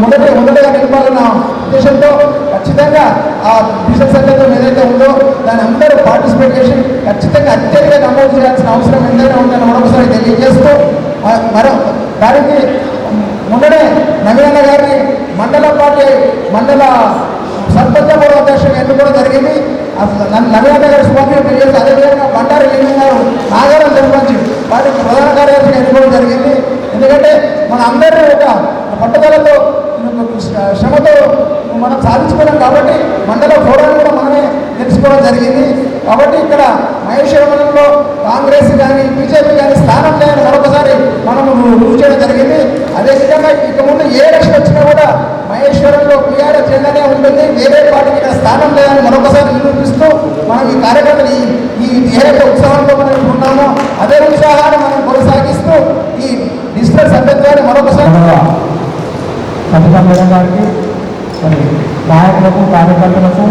మొదటగా నిలపాలన్న ఉద్దేశంతో ఖచ్చితంగా ఆ డిజిటల్ సభ్యత్వం ఏదైతే ఉందో దాన్ని అందరూ పార్టిసిపేట్ చేసి ఖచ్చితంగా అత్యధిక నమోదు చేయాల్సిన అవసరం ఎంతైనా ఉందని మరొకసారి తెలియజేస్తూ దానికి మొన్ననే నవీన గారిని మండల సర్పంచ్ బోర్డు అధ్యక్షుడు ఎన్నుకోవడం జరిగింది. నవీన గారి స్వామి తెలియజేసి అదేవిధంగా బండారు లింగం గారు నాగారం సర్పంచ్ వారికి ప్రధాన కార్యదర్శిగా ఎన్నుకోవడం జరిగింది. ఎందుకంటే మన అందరూ ఒక పట్టుదలతో శ్రమతో మనం సాధించుకున్నాం కాబట్టి మండల ఫోరాన్ని కూడా మనమే తెలుసుకోవడం జరిగింది. కాబట్టి ఇక్కడ మహేశ్వరంలో కాంగ్రెస్ కానీ బీజేపీ కానీ స్థానం లేని మరొకసారి మనము రుజువు చేయడం జరిగింది. అదేవిధంగా ఇక ముందు ఏ ఎలక్షన్ వచ్చినా కూడా మహేశ్వరంలో టీఆర్ఎస్ జెండానే ఉంటుంది. వేరే పార్టీకి ఇక్కడ స్థానం లేదని మరొకసారి నిరూపిస్తూ మనం ఈ కార్యక్రమాన్ని ఈ ఏదైతే ఉత్సాహంతో మనం ఉన్నామో అదే ఉత్సాహాన్ని మనం కొనసాగిస్తూ ఈ డిజిటల్ సభ్యత్వాన్ని మరొకసారి సబితా మేడం గారికి మరి నాయకులకు కార్యకర్తలకు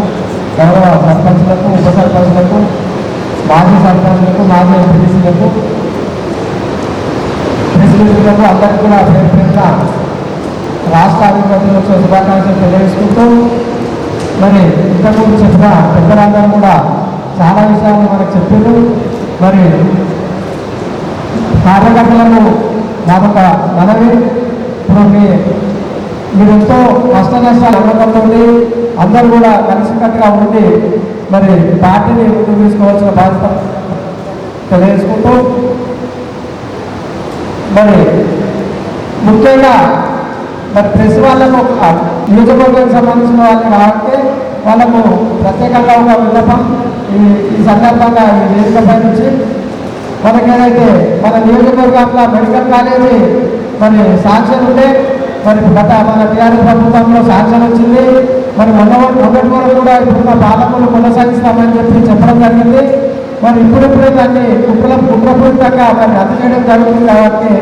గౌరవ సర్పంచులకు ఉప సర్పంచులకు మాజీ సర్పంచులకు మాజీ ఎంపీటీసీలకు ప్రెసిడెంట్లకు అందరికీ కూడా పేరున రాష్ట్ర అభివృద్ధి దినోత్సవ శుభాకాంక్షలు తెలియజేసుకుంటూ మరి ఇంతకుముందు చెప్పిన పెద్దలందరూ కూడా చాలా విషయాలు మనకు చెప్పారు. మరి కార్యకర్తలను మాకొక మనవి ఇప్పుడు మీరు ఎంతో కష్ట నష్టాలు అవ్వకపోతే అందరూ కూడా కలిసికట్టుగా ఉండి మరి పార్టీని ముందుకు తీసుకోవాల్సిన బాధ్యత తెలియజేసుకుంటూ మరి ముఖ్యంగా మరి ప్రెస్ వాళ్ళకు నియోజకవర్గానికి సంబంధించిన వాళ్ళని కాబట్టి వాళ్ళకు ప్రత్యేకంగా ఒక విన్నపం ఈ సందర్భంగా ఈ వేదికపై నుంచి మనకి ఏదైతే మన నియోజకవర్గంలో మెడికల్ కాలేజీ మరి శాంక్షన్ ఉంటే మరి మన టీఆర్ఎస్ ప్రభుత్వంలో శాంక్షన్ వచ్చింది. మరి మొన్నటి వరకు కూడా ఇప్పుడున్న పాలకులు కొనసాగిస్తామని చెప్పడం జరిగింది. మరి ఇప్పుడిప్పుడే దాన్ని కుట్రపూరితంగా మరి రద్దు చేయడం జరుగుతుంది కాబట్టి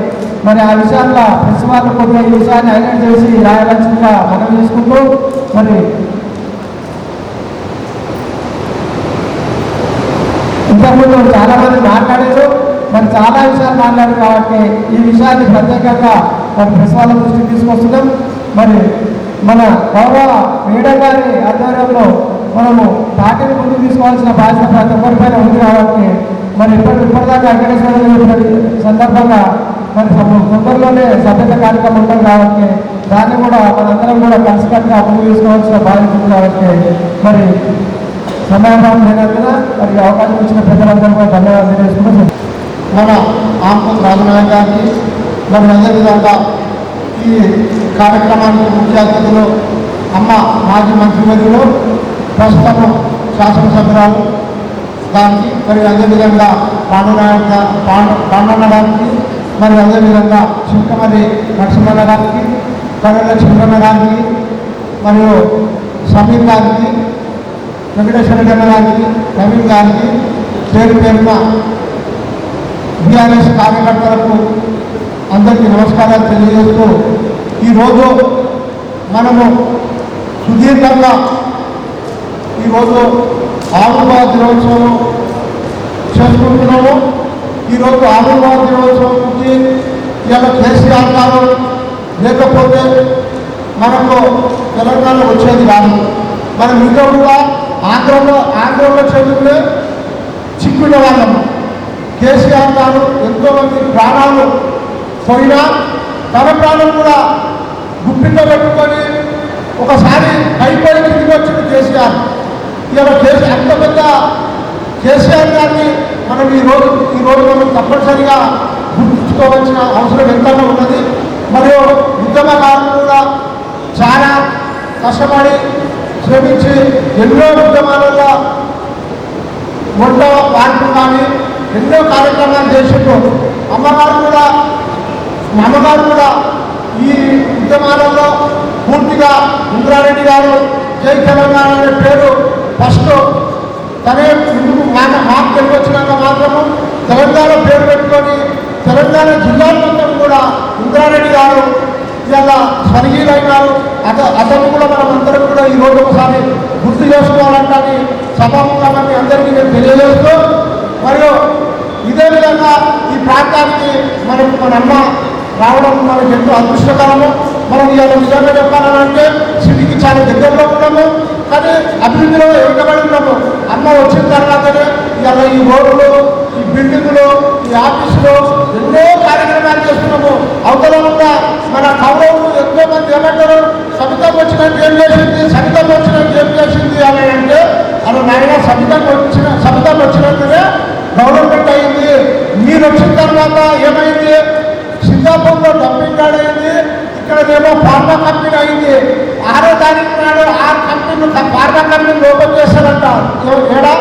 మరి ఆ విషయాల్లో ప్రెస్ వాళ్ళు కొద్దిగా ఈ విషయాన్ని హైలైట్ చేసి రాయాల్సిందిగా మనం చేసుకుంటూ మరి ఇంతకుముందు చాలా మంది మాట్లాడారు, మరి చాలా విషయాలు మాట్లాడారు కాబట్టి ఈ విషయాన్ని ప్రత్యేకంగా మరి ప్రెస్ వాళ్ళ దృష్టికి తీసుకొస్తున్నాం. మరి మన గౌరవ మేడం గారి ఆధ్వర్యంలో మనము పార్టీని ముందుకు తీసుకోవాల్సిన బాధ్యత ప్రతి ఒక్కరిపైన ఉంది కాబట్టి మరి ఇప్పటిదాకా వెంకటేశ్వర సందర్భంగా మరి తొందరలోనే సభ్యత కార్యక్రమం ఉంటుంది కాబట్టి దాన్ని కూడా మనందరం కూడా కలిసికట్టుగా ముందుకు తీసుకోవాల్సిన బాధ్యత ఉంది కాబట్టి మరి సమయభావం లేనందున మరి అవకాశం ఇచ్చిన ప్రజలందరూ కూడా ధన్యవాదాలు తెలియజేసుకుంటూ మన ఆంపూర్ రాజనాయక్ గారికి మరి అదేవిధంగా ఈ కార్యక్రమానికి ముఖ్య అతిథులు అమ్మ మాజీ మంత్రివర్యులు ప్రస్తుతం శాసనసభ్యురాలు దానికి మరి అదేవిధంగా పాండన్న గారికి మరి అదేవిధంగా చింకమరి నరసింహన్న గారికి కరుణ చింకన్న గారికి మరియు సమీర్ గారికి వెంకటేశ్వర గారికి నవీన్ గారికి పేరున బీఆర్ఎస్ కార్యకర్తలకు అందరికీ నమస్కారాలు తెలియజేస్తూ ఈరోజు మనము సుదీర్ఘంగా ఈరోజు ఆవిర్భావ దినోత్సవం చేసుకుంటున్నాము. ఈరోజు ఆవిర్భావ దినోత్సవం నుంచి ఇలా కేసీఆర్ గారు లేకపోతే మనకు తెలంగాణ వచ్చేది కాదు. మనం ఇంకా కూడా ఆంధ్రలో చదువుకునే చిక్కునే వాళ్ళము. కేసీఆర్ గారు ఎంతోమంది ప్రాణాలు పోయినా తన ప్రాణం కూడా గుప్పిలో పెట్టుకొని ఒకసారి పైపడి తిరిగి వచ్చింది కేసీఆర్. ఇలా అంత పెద్ద కేసీఆర్ గారిని మనం ఈరోజు మనం తప్పనిసరిగా గుర్తుంచుకోవాల్సిన అవసరం ఎంతైనా ఉన్నది. మరియు ఉద్యమకారులు కూడా చాలా కష్టపడి శ్రమించి ఎన్నో ఉద్యమాలలో వంట వార్పులు కానీ ఎన్నో కార్యక్రమాలు చేసిండ్రు. అమ్మగారు కూడా ఈ ఉద్యమాలలో పూర్తిగా ఇంద్రారెడ్డి గారు జై తెలంగాణ అనే పేరు ఫస్ట్ తనే ముందుకు మాకు తెలివచ్చినాక మాత్రము తెలంగాణ పేరు పెట్టుకొని తెలంగాణ జిల్లాల మొత్తం కూడా ఇంద్రారెడ్డి గారు ఇలా స్వర్గీయులైనారు. అతను కూడా మనం అందరం కూడా ఈరోజు ఒకసారి గుర్తు చేసుకోవాలంటే సభాముఖాన్ని అందరికీ నేను తెలియజేస్తూ మరియు ఇదే విధంగా ఈ ప్రాంతానికి మన అమ్మ రావడం మనకు ఎంతో అదృష్టకరము. మనం ఇవాళ నిజంగా చెప్పాలంటే సిటీకి చాలా దగ్గరలో ఉన్నాము, కానీ అభివృద్ధిలో వెనుకబడి ఉన్నాము. అమ్మ వచ్చిన తర్వాతనే ఇవాళ ఈ రోడ్లు, ఈ బిల్డింగులు, ఈ ఆఫీసులు ఎన్నో కార్యక్రమాలు చేస్తున్నాము. అవతల ఉన్న మన కౌరవులు ఎంతో మంది ఏమంటారు, సబితం వచ్చినట్టు ఏం చేసింది, సబితం వచ్చినట్టు ఏం చేసింది అని అంటే అలా నాయన సబితం వచ్చినట్టునే డెవలప్మెంట్ అయింది. మీరు వచ్చిన తర్వాత ఏమైంది, సింగాపూర్లో డంపింగ్ యార్డ్ అయింది, ఇక్కడేమో ఫార్మా కంపెనీ అయింది. 6వ తారీఖు నాడు 6 కంపెనీలు ఫార్మా కంపెనీలు ఓపెన్ చేశారంట. ఏడా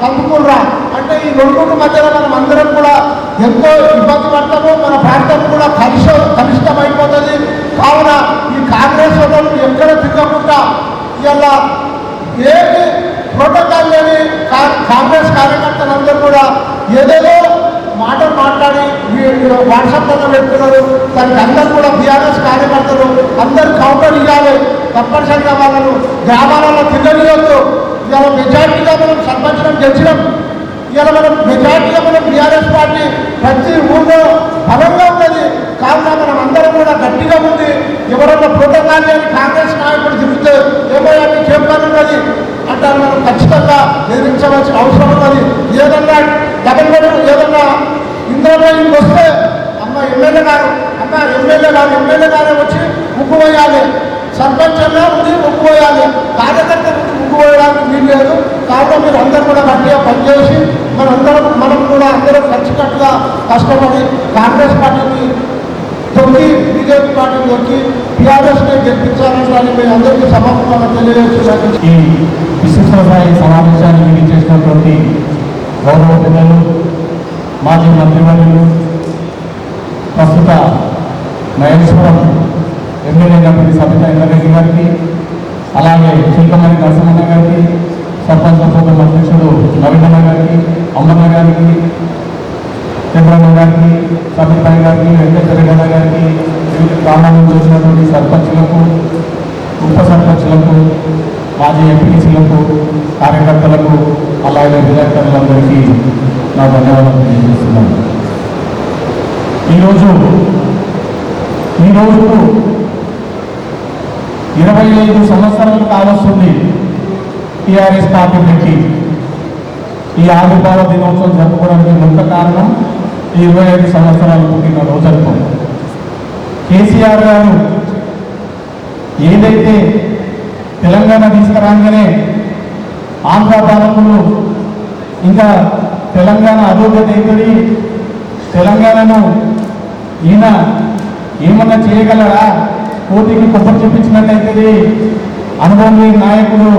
కందుకూరురా అంటే ఈ రెండుల మధ్యలో మనం అందరం కూడా ఎంతో ఇబ్బంది పడతాము. మన ప్రాంతం కూడా కలుషితమైపోతుంది. కావున ఈ కాంగ్రెస్ వాళ్ళు ఎక్కడ తిరగకుండా ఇలా ఏమి ప్రోటోకాల్ లేని కాంగ్రెస్ కార్యకర్తలందరూ కూడా ఏదేదో మాటలు మాట్లాడి వాట్సాప్లలో పెడుతున్నారు. దానికి అందరూ కూడా బీఆర్ఎస్ కార్యకర్తలు అందరూ కౌంటర్ ఇవ్వాలి. తప్పనిసరిగా వాళ్ళను గ్రామాలలో తిరగనియొద్దు. ఇవాళ మెజార్టీగా మనం సర్పంచం గెలిచినాం. ఇవాళ మనం మెజార్టీగా మనం బీఆర్ఎస్ పార్టీ ప్రతి ఊళ్ళో బలంగా ఉన్నది. కావున మనం అందరం కూడా గట్టిగా ఉంది. ఎవరన్నా ప్రోటోకాల్ లేని కాంగ్రెస్ నాయకుడు తిరిగితే ఏమో చెప్పాలి ఉన్నది అంటే మనం ఖచ్చితంగా ఎదిరించవలసిన అవసరం ఉన్నది. ఏదన్నా డబల్ బెడ్రూమ్ ఏదన్నా ఇంద్రప్రయోగం వస్తే ఎమ్మెల్యే గారు వచ్చి ముగ్గు వేయాలి. సర్పంచ్ అన్నా ఉంది ముగ్గు వేయాలి. కార్యకర్త ముగ్గు వేయడానికి వీలు లేదు. కావున మీరు అందరూ కూడా గట్టిగా పనిచేసి మనం కూడా అందరూ కలిసికట్టుగా కష్టపడి కాంగ్రెస్ పార్టీని తొక్కి బీజేపీ పార్టీని తొక్కి టీఆర్ఎస్ని గెలిపించాలని మేము అందరికీ సమర్పణగా తెలియజేస్తున్నాను. ఈ విశిష్ట స్థాయి సమావేశానికి చేసినటువంటి గౌరవ పెద్దలు, మాజీ మంత్రివర్యులు, ప్రస్తుత మహేశ్వరం ఎమ్మెల్యే గారి సబితా ఇంద్రారెడ్డి గారికి, అలాగే చిల్కమణి నరసింహన్న గారికి, సర్పంచ్ ప్రోగ్రాం అధ్యక్షుడు నవీనన్న గారికి, అమ్మన్న గారికి, చంద్రబాబు గారికి, సబితా గారికి, వెంకటరెడ్డి గారికి, వివిధ గ్రామాల నుంచి వచ్చినటువంటి సర్పంచులకు, ఉప సర్పంచులకు, మాజీ ఎంపీసీలకు, కార్యకర్తలకు, అలాగే విలేకరులందరికీ నా ధన్యవాదాలు తెలియజేస్తున్నాను. ఈరోజు 25 సంవత్సరాలు కావస్తుంది టీఆర్ఎస్ పార్టీ పెట్టి. ఈ ఆవిర్భావ దినోత్సవం జరుపుకోవడానికి ముఖ్య కారణం ఈ 25 సంవత్సరాలు పుట్టిన రోజులకు కేసీఆర్ గారు ఏదైతే తెలంగాణ తీసుకురాగానే ఆంధ్ర పాలకులు ఇంకా తెలంగాణ అధోగతి అవుతుంది, తెలంగాణను ఈయన ఏమన్నా చేయగలరా, కోటికి కొబ్బరి చూపించినట్టయితే అనుభవం లేని నాయకుడు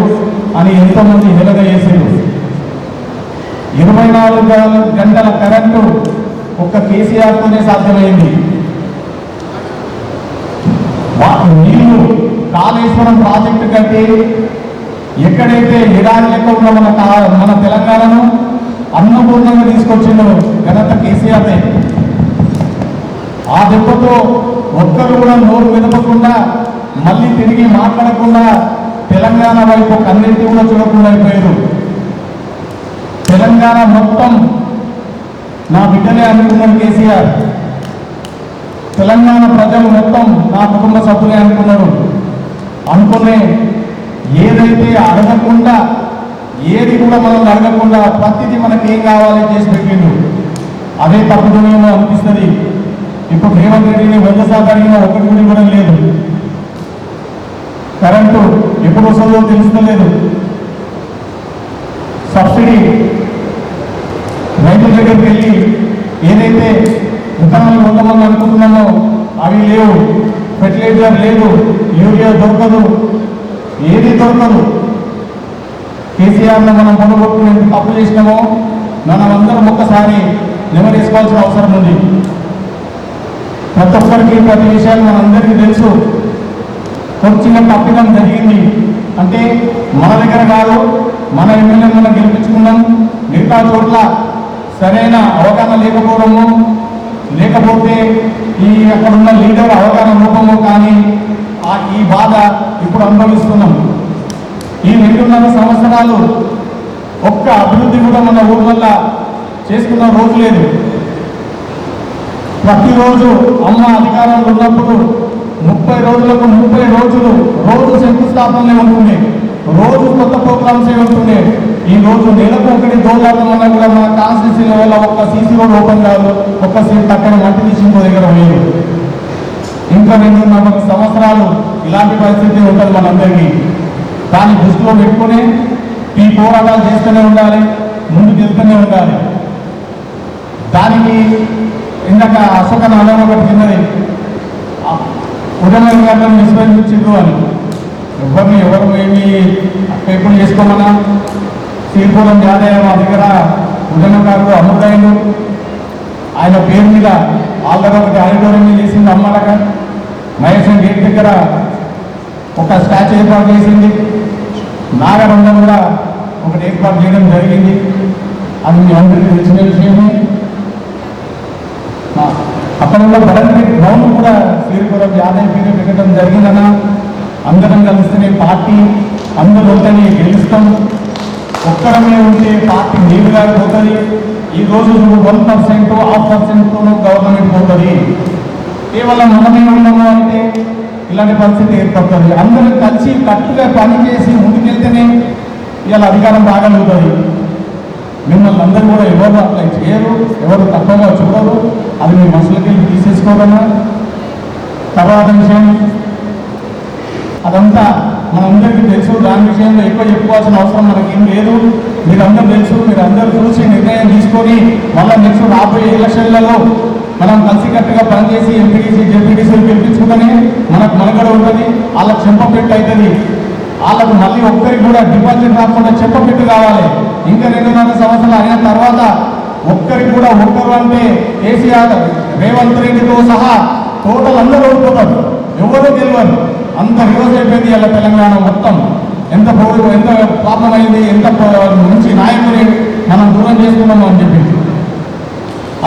అని ఎంతోమంది హేళన చేశారు. 24 గంటల కరెంటు ఒక్క కేసీఆర్తోనే సాధ్యమైంది. నీళ్లు కాళేశ్వరం ప్రాజెక్టు కట్టి ఎక్కడైతే ఎడారి లెక్క ఉన్న మన తెలంగాణను అన్నపూర్ణంగా తీసుకొచ్చిన ఘనత కేసీఆర్దే. ఆ దెబ్బతో ఒక్కరు కూడా నోరు మెదపకుండా, మళ్ళీ తిరిగి మాట్లాడకుండా, తెలంగాణ వైపు కన్నెత్తి కూడా చూడకుండా అయిపోయారు. తెలంగాణ మొత్తం నా బిడ్డలే అనుకున్నాడు కేసీఆర్. తెలంగాణ ప్రజలు మొత్తం నా కుటుంబ సభ్యులే అనుకున్నారు. అనుకునే ఏదైతే అడగకుండా, ఏది కూడా మనం అడగకుండా ప్రతిదీ మనకేం కావాలి చేసి పెట్టిండు. అదే తప్పుదోమేమో అనిపిస్తుంది. ఇప్పుడు రేవంత్ రెడ్డిని 100 శాతం అడిగినా ఒకటి కూడా ఇవ్వడం లేదు. కరెంటు ఎప్పుడు వస్తుందో తెలుస్తలేదు. సబ్సిడీ రైతుల దగ్గరికి వెళ్ళి ఏదైతే విత్తనాలు కొంతమంది అనుకుంటున్నామో అవి లేవు, ఫెర్టిలైజర్ లేదు, యూరియా దొరకదు, ఏది దొరకదు. కేసీఆర్ను మనం పొందగొట్టుకుని ఎంత తప్పు చేసినామో మనం అందరం ఒక్కసారి నెమరేసుకోవాల్సిన అవసరం ఉంది. ప్రతి ఒక్కరికి ప్రతి విషయాలు మనందరికీ తెలుసు. కొంచెం తప్పిదం జరిగింది అంటే మన దగ్గర కాదు, మన ఎమ్మెల్యే మనం గెలిపించుకున్నాం, మిగతా చోట్ల సరైన అవగాహన లేకపోవడము, లేకపోతే ఈ అక్కడున్న లీడర్ అవగాహన రూపము, కానీ ఈ బాధ ఇప్పుడు అనుభవిస్తున్నాం. ఈ 2.5 సంవత్సరాలు ఒక్క అభివృద్ధి కూడా మన ఊరి వల్ల చేసుకున్న రోజు లేదు. ప్రతిరోజు అమ్మ అధికారంలో ఉన్నప్పుడు 30 రోజులకు 30 రోజులు రోజు శంకుస్థాపనలే ఉంటుండే, రోజు కొత్త ప్రోగ్రామ్సే ఉంటుండే. ఈ రోజు నెలకు ఒకటి దోదాటమన్నా కూడా మన కాన్స్టిట్యూన్సీ వల్ల ఒక్క సీసీ రోడ్ ఓపెన్ కాదు, ఒక్క సీట్ అక్కడ మట్టి తీసి ఇంకో దగ్గర పోయేది. ఇంకా 2.5 సంవత్సరాలు ఇలాంటి పరిస్థితి ఉంటుంది మనందరికీ. దాన్ని దృష్టిలో పెట్టుకుని ఈ పోరాటాలు చేస్తూనే ఉండాలి, ముందుకు వెళ్తూనే ఉండాలి. దానికి ఇందాక అశోక నారాయణ ఒకటి చిన్నది ఉదయం గారిని విస్మరించారు అని ఎవరు ఏమి ఎప్పుడు చేసుకోమన్నా శ్రీపురం యాదయ్య మా దగ్గర ఉదయం గారు అమృతయ్యను ఆయన పేరు మీద ఆల్రెడీ ఒకటి ఆడిటోరియం చేసింది అమ్మలాగా. మహేశ్వరం గేట్ దగ్గర ఒక స్టాచ్యూ ఏర్పాటు చేసింది. నాగరంగం కూడా ఒకటి ఏర్పాటు చేయడం జరిగింది. అది మీ అందరికీ తెలిసిన విషయమే. అక్కడ ఉన్న బడంపేట గ్రౌండ్ కూడా శ్రీపురం యాదయ్య పేరు పెట్టడం జరిగిందన్న. అందరం కలిస్తేనే పార్టీ, అందరూ ఉంటేనే గెలుస్తాం. ఒక్కడమే ఉంటే పార్టీ నీరుగా పోతుంది. ఈరోజు 1% 0.5%తోనూ గవర్నమెంట్ పోతుంది. కేవలం మనమే ఉన్నాము అంటే ఇలాంటి పరిస్థితి ఏర్పడుతుంది. అందరూ కలిసి కట్టుగా పనిచేసి ముందుకెళ్తేనే ఇవాళ అధికారం రాగలుగుతుంది. మిమ్మల్ని అందరూ కూడా ఎవరు అప్లై చేయరు, ఎవరు తక్కువగా చూడరు. అది మీ మనసులకి తీసేసుకోవాలన్నా. తర్వాత విషయం అదంతా మనందరికీ తెలుసు. దాని విషయంలో ఎక్కువ చెప్పుకోవాల్సిన అవసరం మనకేం లేదు. మీరందరూ తెలుసు, మీరందరూ చూసి నిర్ణయం తీసుకొని మళ్ళీ నెక్స్ట్ రాబోయే ఎలక్షన్లలో మనం కలిసికట్టుగా పనిచేసి ఎంపీటీసీ జెడ్పీటీసీలు గెలిపించుకుంటేనే మనకు మనుగడ ఉంటుంది. వాళ్ళకి చెంపపెట్టు అవుతుంది. వాళ్ళకు మళ్ళీ ఒక్కరికి కూడా డిపాజిట్ రాకుండా చెంపపెట్టు కావాలి. ఇంకా 2.5 సంవత్సరాలు అయిన తర్వాత ఒక్కరికి కూడా ఒక్కరు అంటే కేసీఆర్ రేవంత్ రెడ్డితో సహా టోటల్ అందరూ ఓడిపోతారు. ఎవరో గెలవరు. అంత రివర్స్ అయిపోయింది ఇలా తెలంగాణ మొత్తం. ఎంత ప్రాబ్లం అయింది, ఎంత మంచి నాయకుని మనం దూరం చేసుకున్నాము అని చెప్పి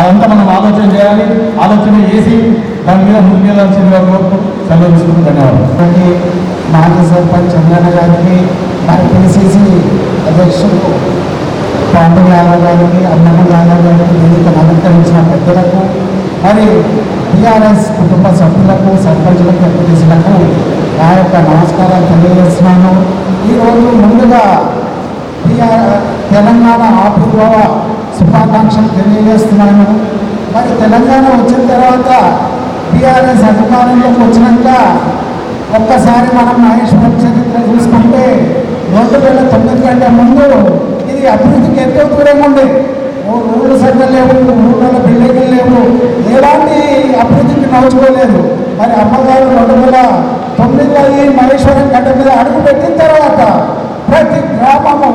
అదంతా మనం ఆలోచన చేయాలి. ఆలోచన చేసి దాని మీద ముందుకెళ్లాల్సిందిగా కోరుతూ సెలవు తీసుకుంటూ ధన్యవాదాలు. మాజీ సర్పంచ్ చంద్రన్న గారికి, మరి పిసిసి అధ్యక్షుడు పాండు యాదవ్ గారికి, అన్నమ్మ యాదవ్ గారికి, వేదికను అలంకరించిన పెద్దలకు, మరి టీఆర్ఎస్ కుటుంబ సభ్యులకు, సర్పంచులకు, ఎంపీటీసీలకు నా యొక్క నమస్కారాలు తెలియజేస్తున్నాను. ఈరోజు ముందుగా తెలంగాణ ఆవిర్భావ శుభాకాంక్షలు తెలియజేస్తున్నాను. మరి తెలంగాణ వచ్చిన తర్వాత టీఆర్ఎస్ అధికారంలోకి వచ్చినాక ఒక్కసారి మనం మహేశ్వరం చరిత్ర చూసుకుంటే 2009 కంటే ముందు ఇది అభివృద్ధికి ఎంతో దూరంగా ఉండే. ఊళ్ళు సరిగ్గా లేవు, ఊళ్ళలో బిల్డింగ్లు లేవు, ఎలాంటి అభివృద్ధికి నోచుకోలేదు. మరి అమ్మగారు 2009లో ఈ మహేశ్వరం గడ్డ మీద అడుగు పెట్టిన తర్వాత ప్రతి గ్రామము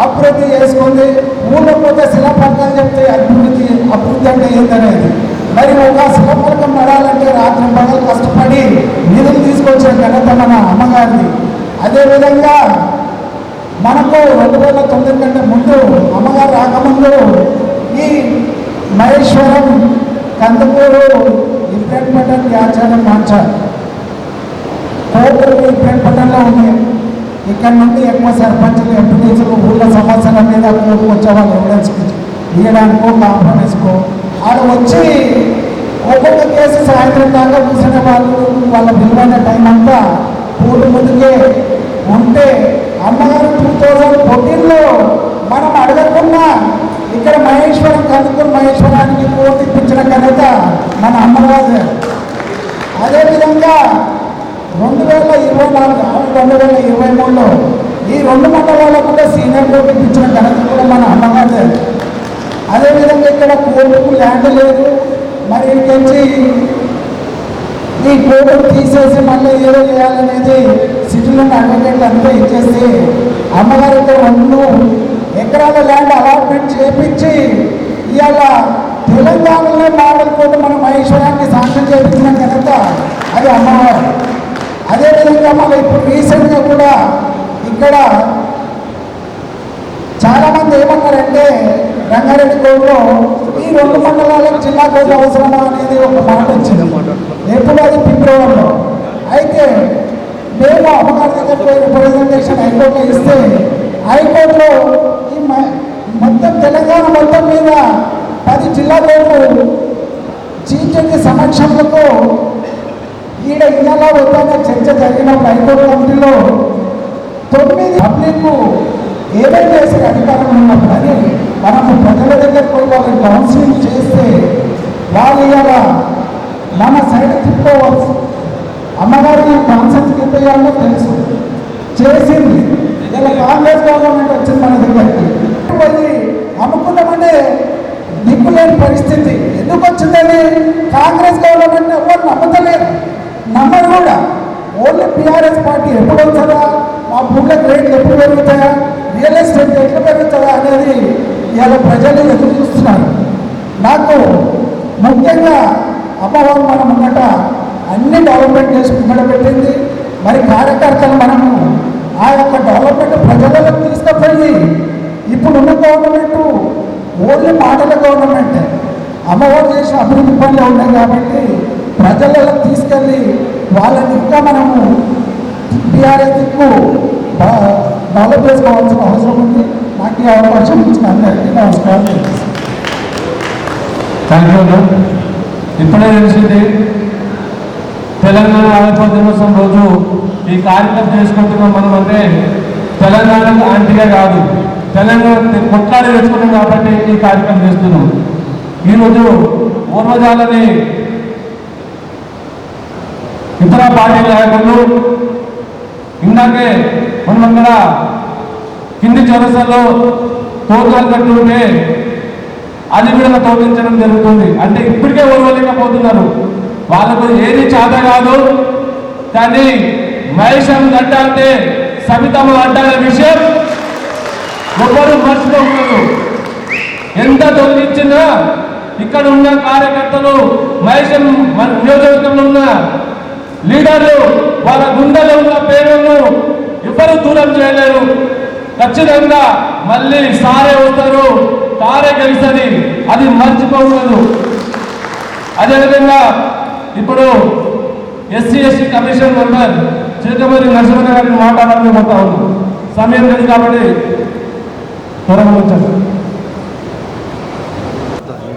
అభివృద్ధి చేసుకుంది. ఊళ్ళో పోతే శిలాఫలకాలు చెప్తే అభివృద్ధి అంటే ఏంటనేది. మరి ఒక శిలాఫలకం నడాలంటే రాత్రి పగలు కష్టపడి నిధులు తీసుకొచ్చే ఘనత మన అమ్మగారిది. అదేవిధంగా మనకు 2009 కంటే ముందు అమ్మగారు రాకముందు ఈ మహేశ్వరం, కందుకూరు, ఇబ్రాహీంపట్నం, యాచారం మార్చారు. కోటలు ఇబ్రాహీంపట్నంలో ఉన్నాయి. ఇక్కడ నుండి ఎక్కువ సర్పంచులు, ఎంపీటీసీలు ఊళ్ళ సమస్యల మీద కోర్టుకు వచ్చేవాళ్ళు ఎవిడెన్స్ ఇవ్వడానికో కాంప్రమైజ్కో ఆడ వచ్చి ఒక్కొక్క కేసు సాయంత్రం దాకా కూర్చునే వాళ్ళు. వాళ్ళ విలువైన టైం అంతా కోర్టు ముందుకే ఉంటే అమ్మగారు 2014లో మనం అడగకుండా ఇక్కడ మహేశ్వరం, కందుకూరు మహేశ్వరానికి కోర్టు ఇప్పించిన ఘనత మన అమ్మగారు. అదేవిధంగా 2023లో ఈ 2 మండలాలకు కూడా సీనియర్ కోర్టు ఇప్పించిన ఘనత కూడా మన అమ్మగారు. అదేవిధంగా ఇక్కడ కోర్టుకు ల్యాండ్ లేదు. మరి ఇంకొచ్చి ఈ కోర్టు తీసేసి మళ్ళీ ఏదో చేయాలనేది సిటీలో అడ్వకేట్లు అంతా ఇచ్చేసి అమ్మగారు ఇక్కడ 2 ఎకరాల ల్యాండ్ అలాట్మెంట్ చేపించి ఇవాళ తెలంగాణలో మోడల్ కోర్టు మన మహేశ్వరానికి శాంక్షన్ చేయించిన ఘనత అది అమ్మవారు. అదేవిధంగా మళ్ళీ ఇప్పుడు రీసెంట్గా కూడా ఇక్కడ చాలామంది ఏమన్నారంటే రంగారెడ్డి కోర్టులో ఈ 2 మండలాలకు జిల్లా కోర్టు అవసరమా అనేది ఒక మాట వచ్చింది. ఎప్పుడు అది ఫిబ్రవరిలో. అయితే మేము అమ్మగారి దగ్గర పోయి రిప్రజెంటేషన్ హైకోర్టులో ఇస్తే హైకోర్టులో ఈ మొత్తం తెలంగాణ మొత్తం మీద 10 జిల్లా కోర్టు చీఫ్ జడ్జి సమక్షంలో ఈడ ఇయ్యాలా వద్దనే చర్చ జరిగినప్పుడు హైకోర్టు కమిటీలో 9 పబ్లిక్ ఏదైనా చేసే అధికారం ఉన్నప్పుడు అని మనము ప్రజల దగ్గర పోయి వాళ్ళని కౌన్సిలింగ్ చేస్తే వాళ్ళు ఇవాళ మన సైడ్ తిప్పుకోవచ్చు. అమ్మగారు కాన్సెప్ట్ కింద చేయాలో తెలుసు, చేసింది. ఇలా కాంగ్రెస్ గవర్నమెంట్ వచ్చింది మన దగ్గరికి పోయి అమ్ముకున్నామంటే దిక్కులేని పరిస్థితి. ఎందుకు వచ్చిందని కాంగ్రెస్ గవర్నమెంట్ ఎవరు నమ్మతలేరు, నమ్మరు కూడా. ఓన్లీ టీఆర్ఎస్ పార్టీ ఎప్పుడు వస్తుందా, మా భూములకు రేట్లు ఎప్పుడు పెరుగుతాయా, రియల్ ఎస్టేట్ ఎట్లా పెరుగుతుందా అనేది ఇవాళ ప్రజలు ఎదురు చూస్తున్నారు. నాకు ముఖ్యంగా అమ్మవారు మన ముంగట అన్ని డెవలప్మెంట్ చేసి ముంగట పెట్టింది. మరి కార్యకర్తలు మనము ఆ యొక్క డెవలప్మెంట్ ప్రజలకు తీసుకుపోయి ఇప్పుడున్న గవర్నమెంట్ ఓన్లీ మాటల గవర్నమెంట్ అమ్మవారు చేసిన అభివృద్ధి పనులు ఉన్నాయి కాబట్టి ప్రజలకు తీసుకెళ్ళి వాళ్ళని ఇంకా మనము టీఆర్ఎస్కు డెవలప్ చేసుకోవాల్సిన అవసరం ఉంది. నాకు ఈ అవకాశం ఇచ్చిన అందరికీ నమస్కారం. Thank you. ఇప్పుడే తెలిసింది తెలంగాణ ఆవిర్భావ దినోత్సవం రోజు ఈ కార్యక్రమం చేసుకుంటున్నాం మనం. అంటే తెలంగాణకు యాంటీగా కాదు, తెలంగాణ కొట్లాడి తెచ్చుకున్నాం కాబట్టి ఈ కార్యక్రమం చేస్తున్నాం. ఈరోజు పూర్వజాలని ఇతర పార్టీ నాయకులు ఇందాకే మనం అక్కడ కింది చౌరస్తాలో తోకాలు కట్టుంటే అది కూడా తోపించడం జరుగుతుంది. అంటే ఇప్పటికే ఓర్వలేకపోతున్నారు. వాళ్ళకు ఏది చేత కాదు. కానీ మహేశం గడ్డ అంటే సవితమ్మ అడ్డాల విషయం ఒక్కరు మర్చిపోకూడదు. ఎంత తొలగించినా ఇక్కడ ఉన్న కార్యకర్తలు, మహేశం నియోజకవర్గంలో ఉన్న లీడర్లు వాళ్ళ గుండెలో ఉన్న పేరును ఎవరు దూరం చేయలేరు. ఖచ్చితంగా మళ్ళీ సారే వస్తారు, తారే గెలుస్తుంది, అది మర్చిపోకూడదు. అదేవిధంగా ఇప్పుడు ఎస్సీ కమిషన్ మెంబర్ చిలకమూరి నరసింహ గారిని మాట్లాడాలని పోతా ఉన్నాం. సమయం లేదు కాబట్టి త్వరగా వచ్చాను.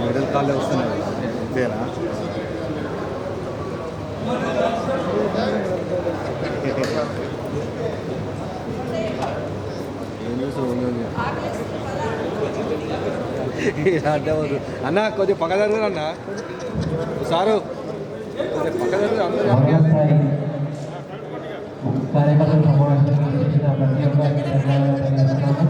మిడిల్ కాలే వస్తున్నాయి అంతేనా? అంటే అన్న కొద్దిగా పక్క జరుగురు అన్న సారు కొద్దిగా పక్క జరుగురు అందరూ కార్యకర్తల సమావేశంలో చేసిన ప్రతి ఒక్కరికి ధన్యవాదాలు తెలియజేస్తున్నాము.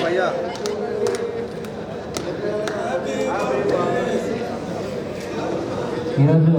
భయ్యా ఈరోజు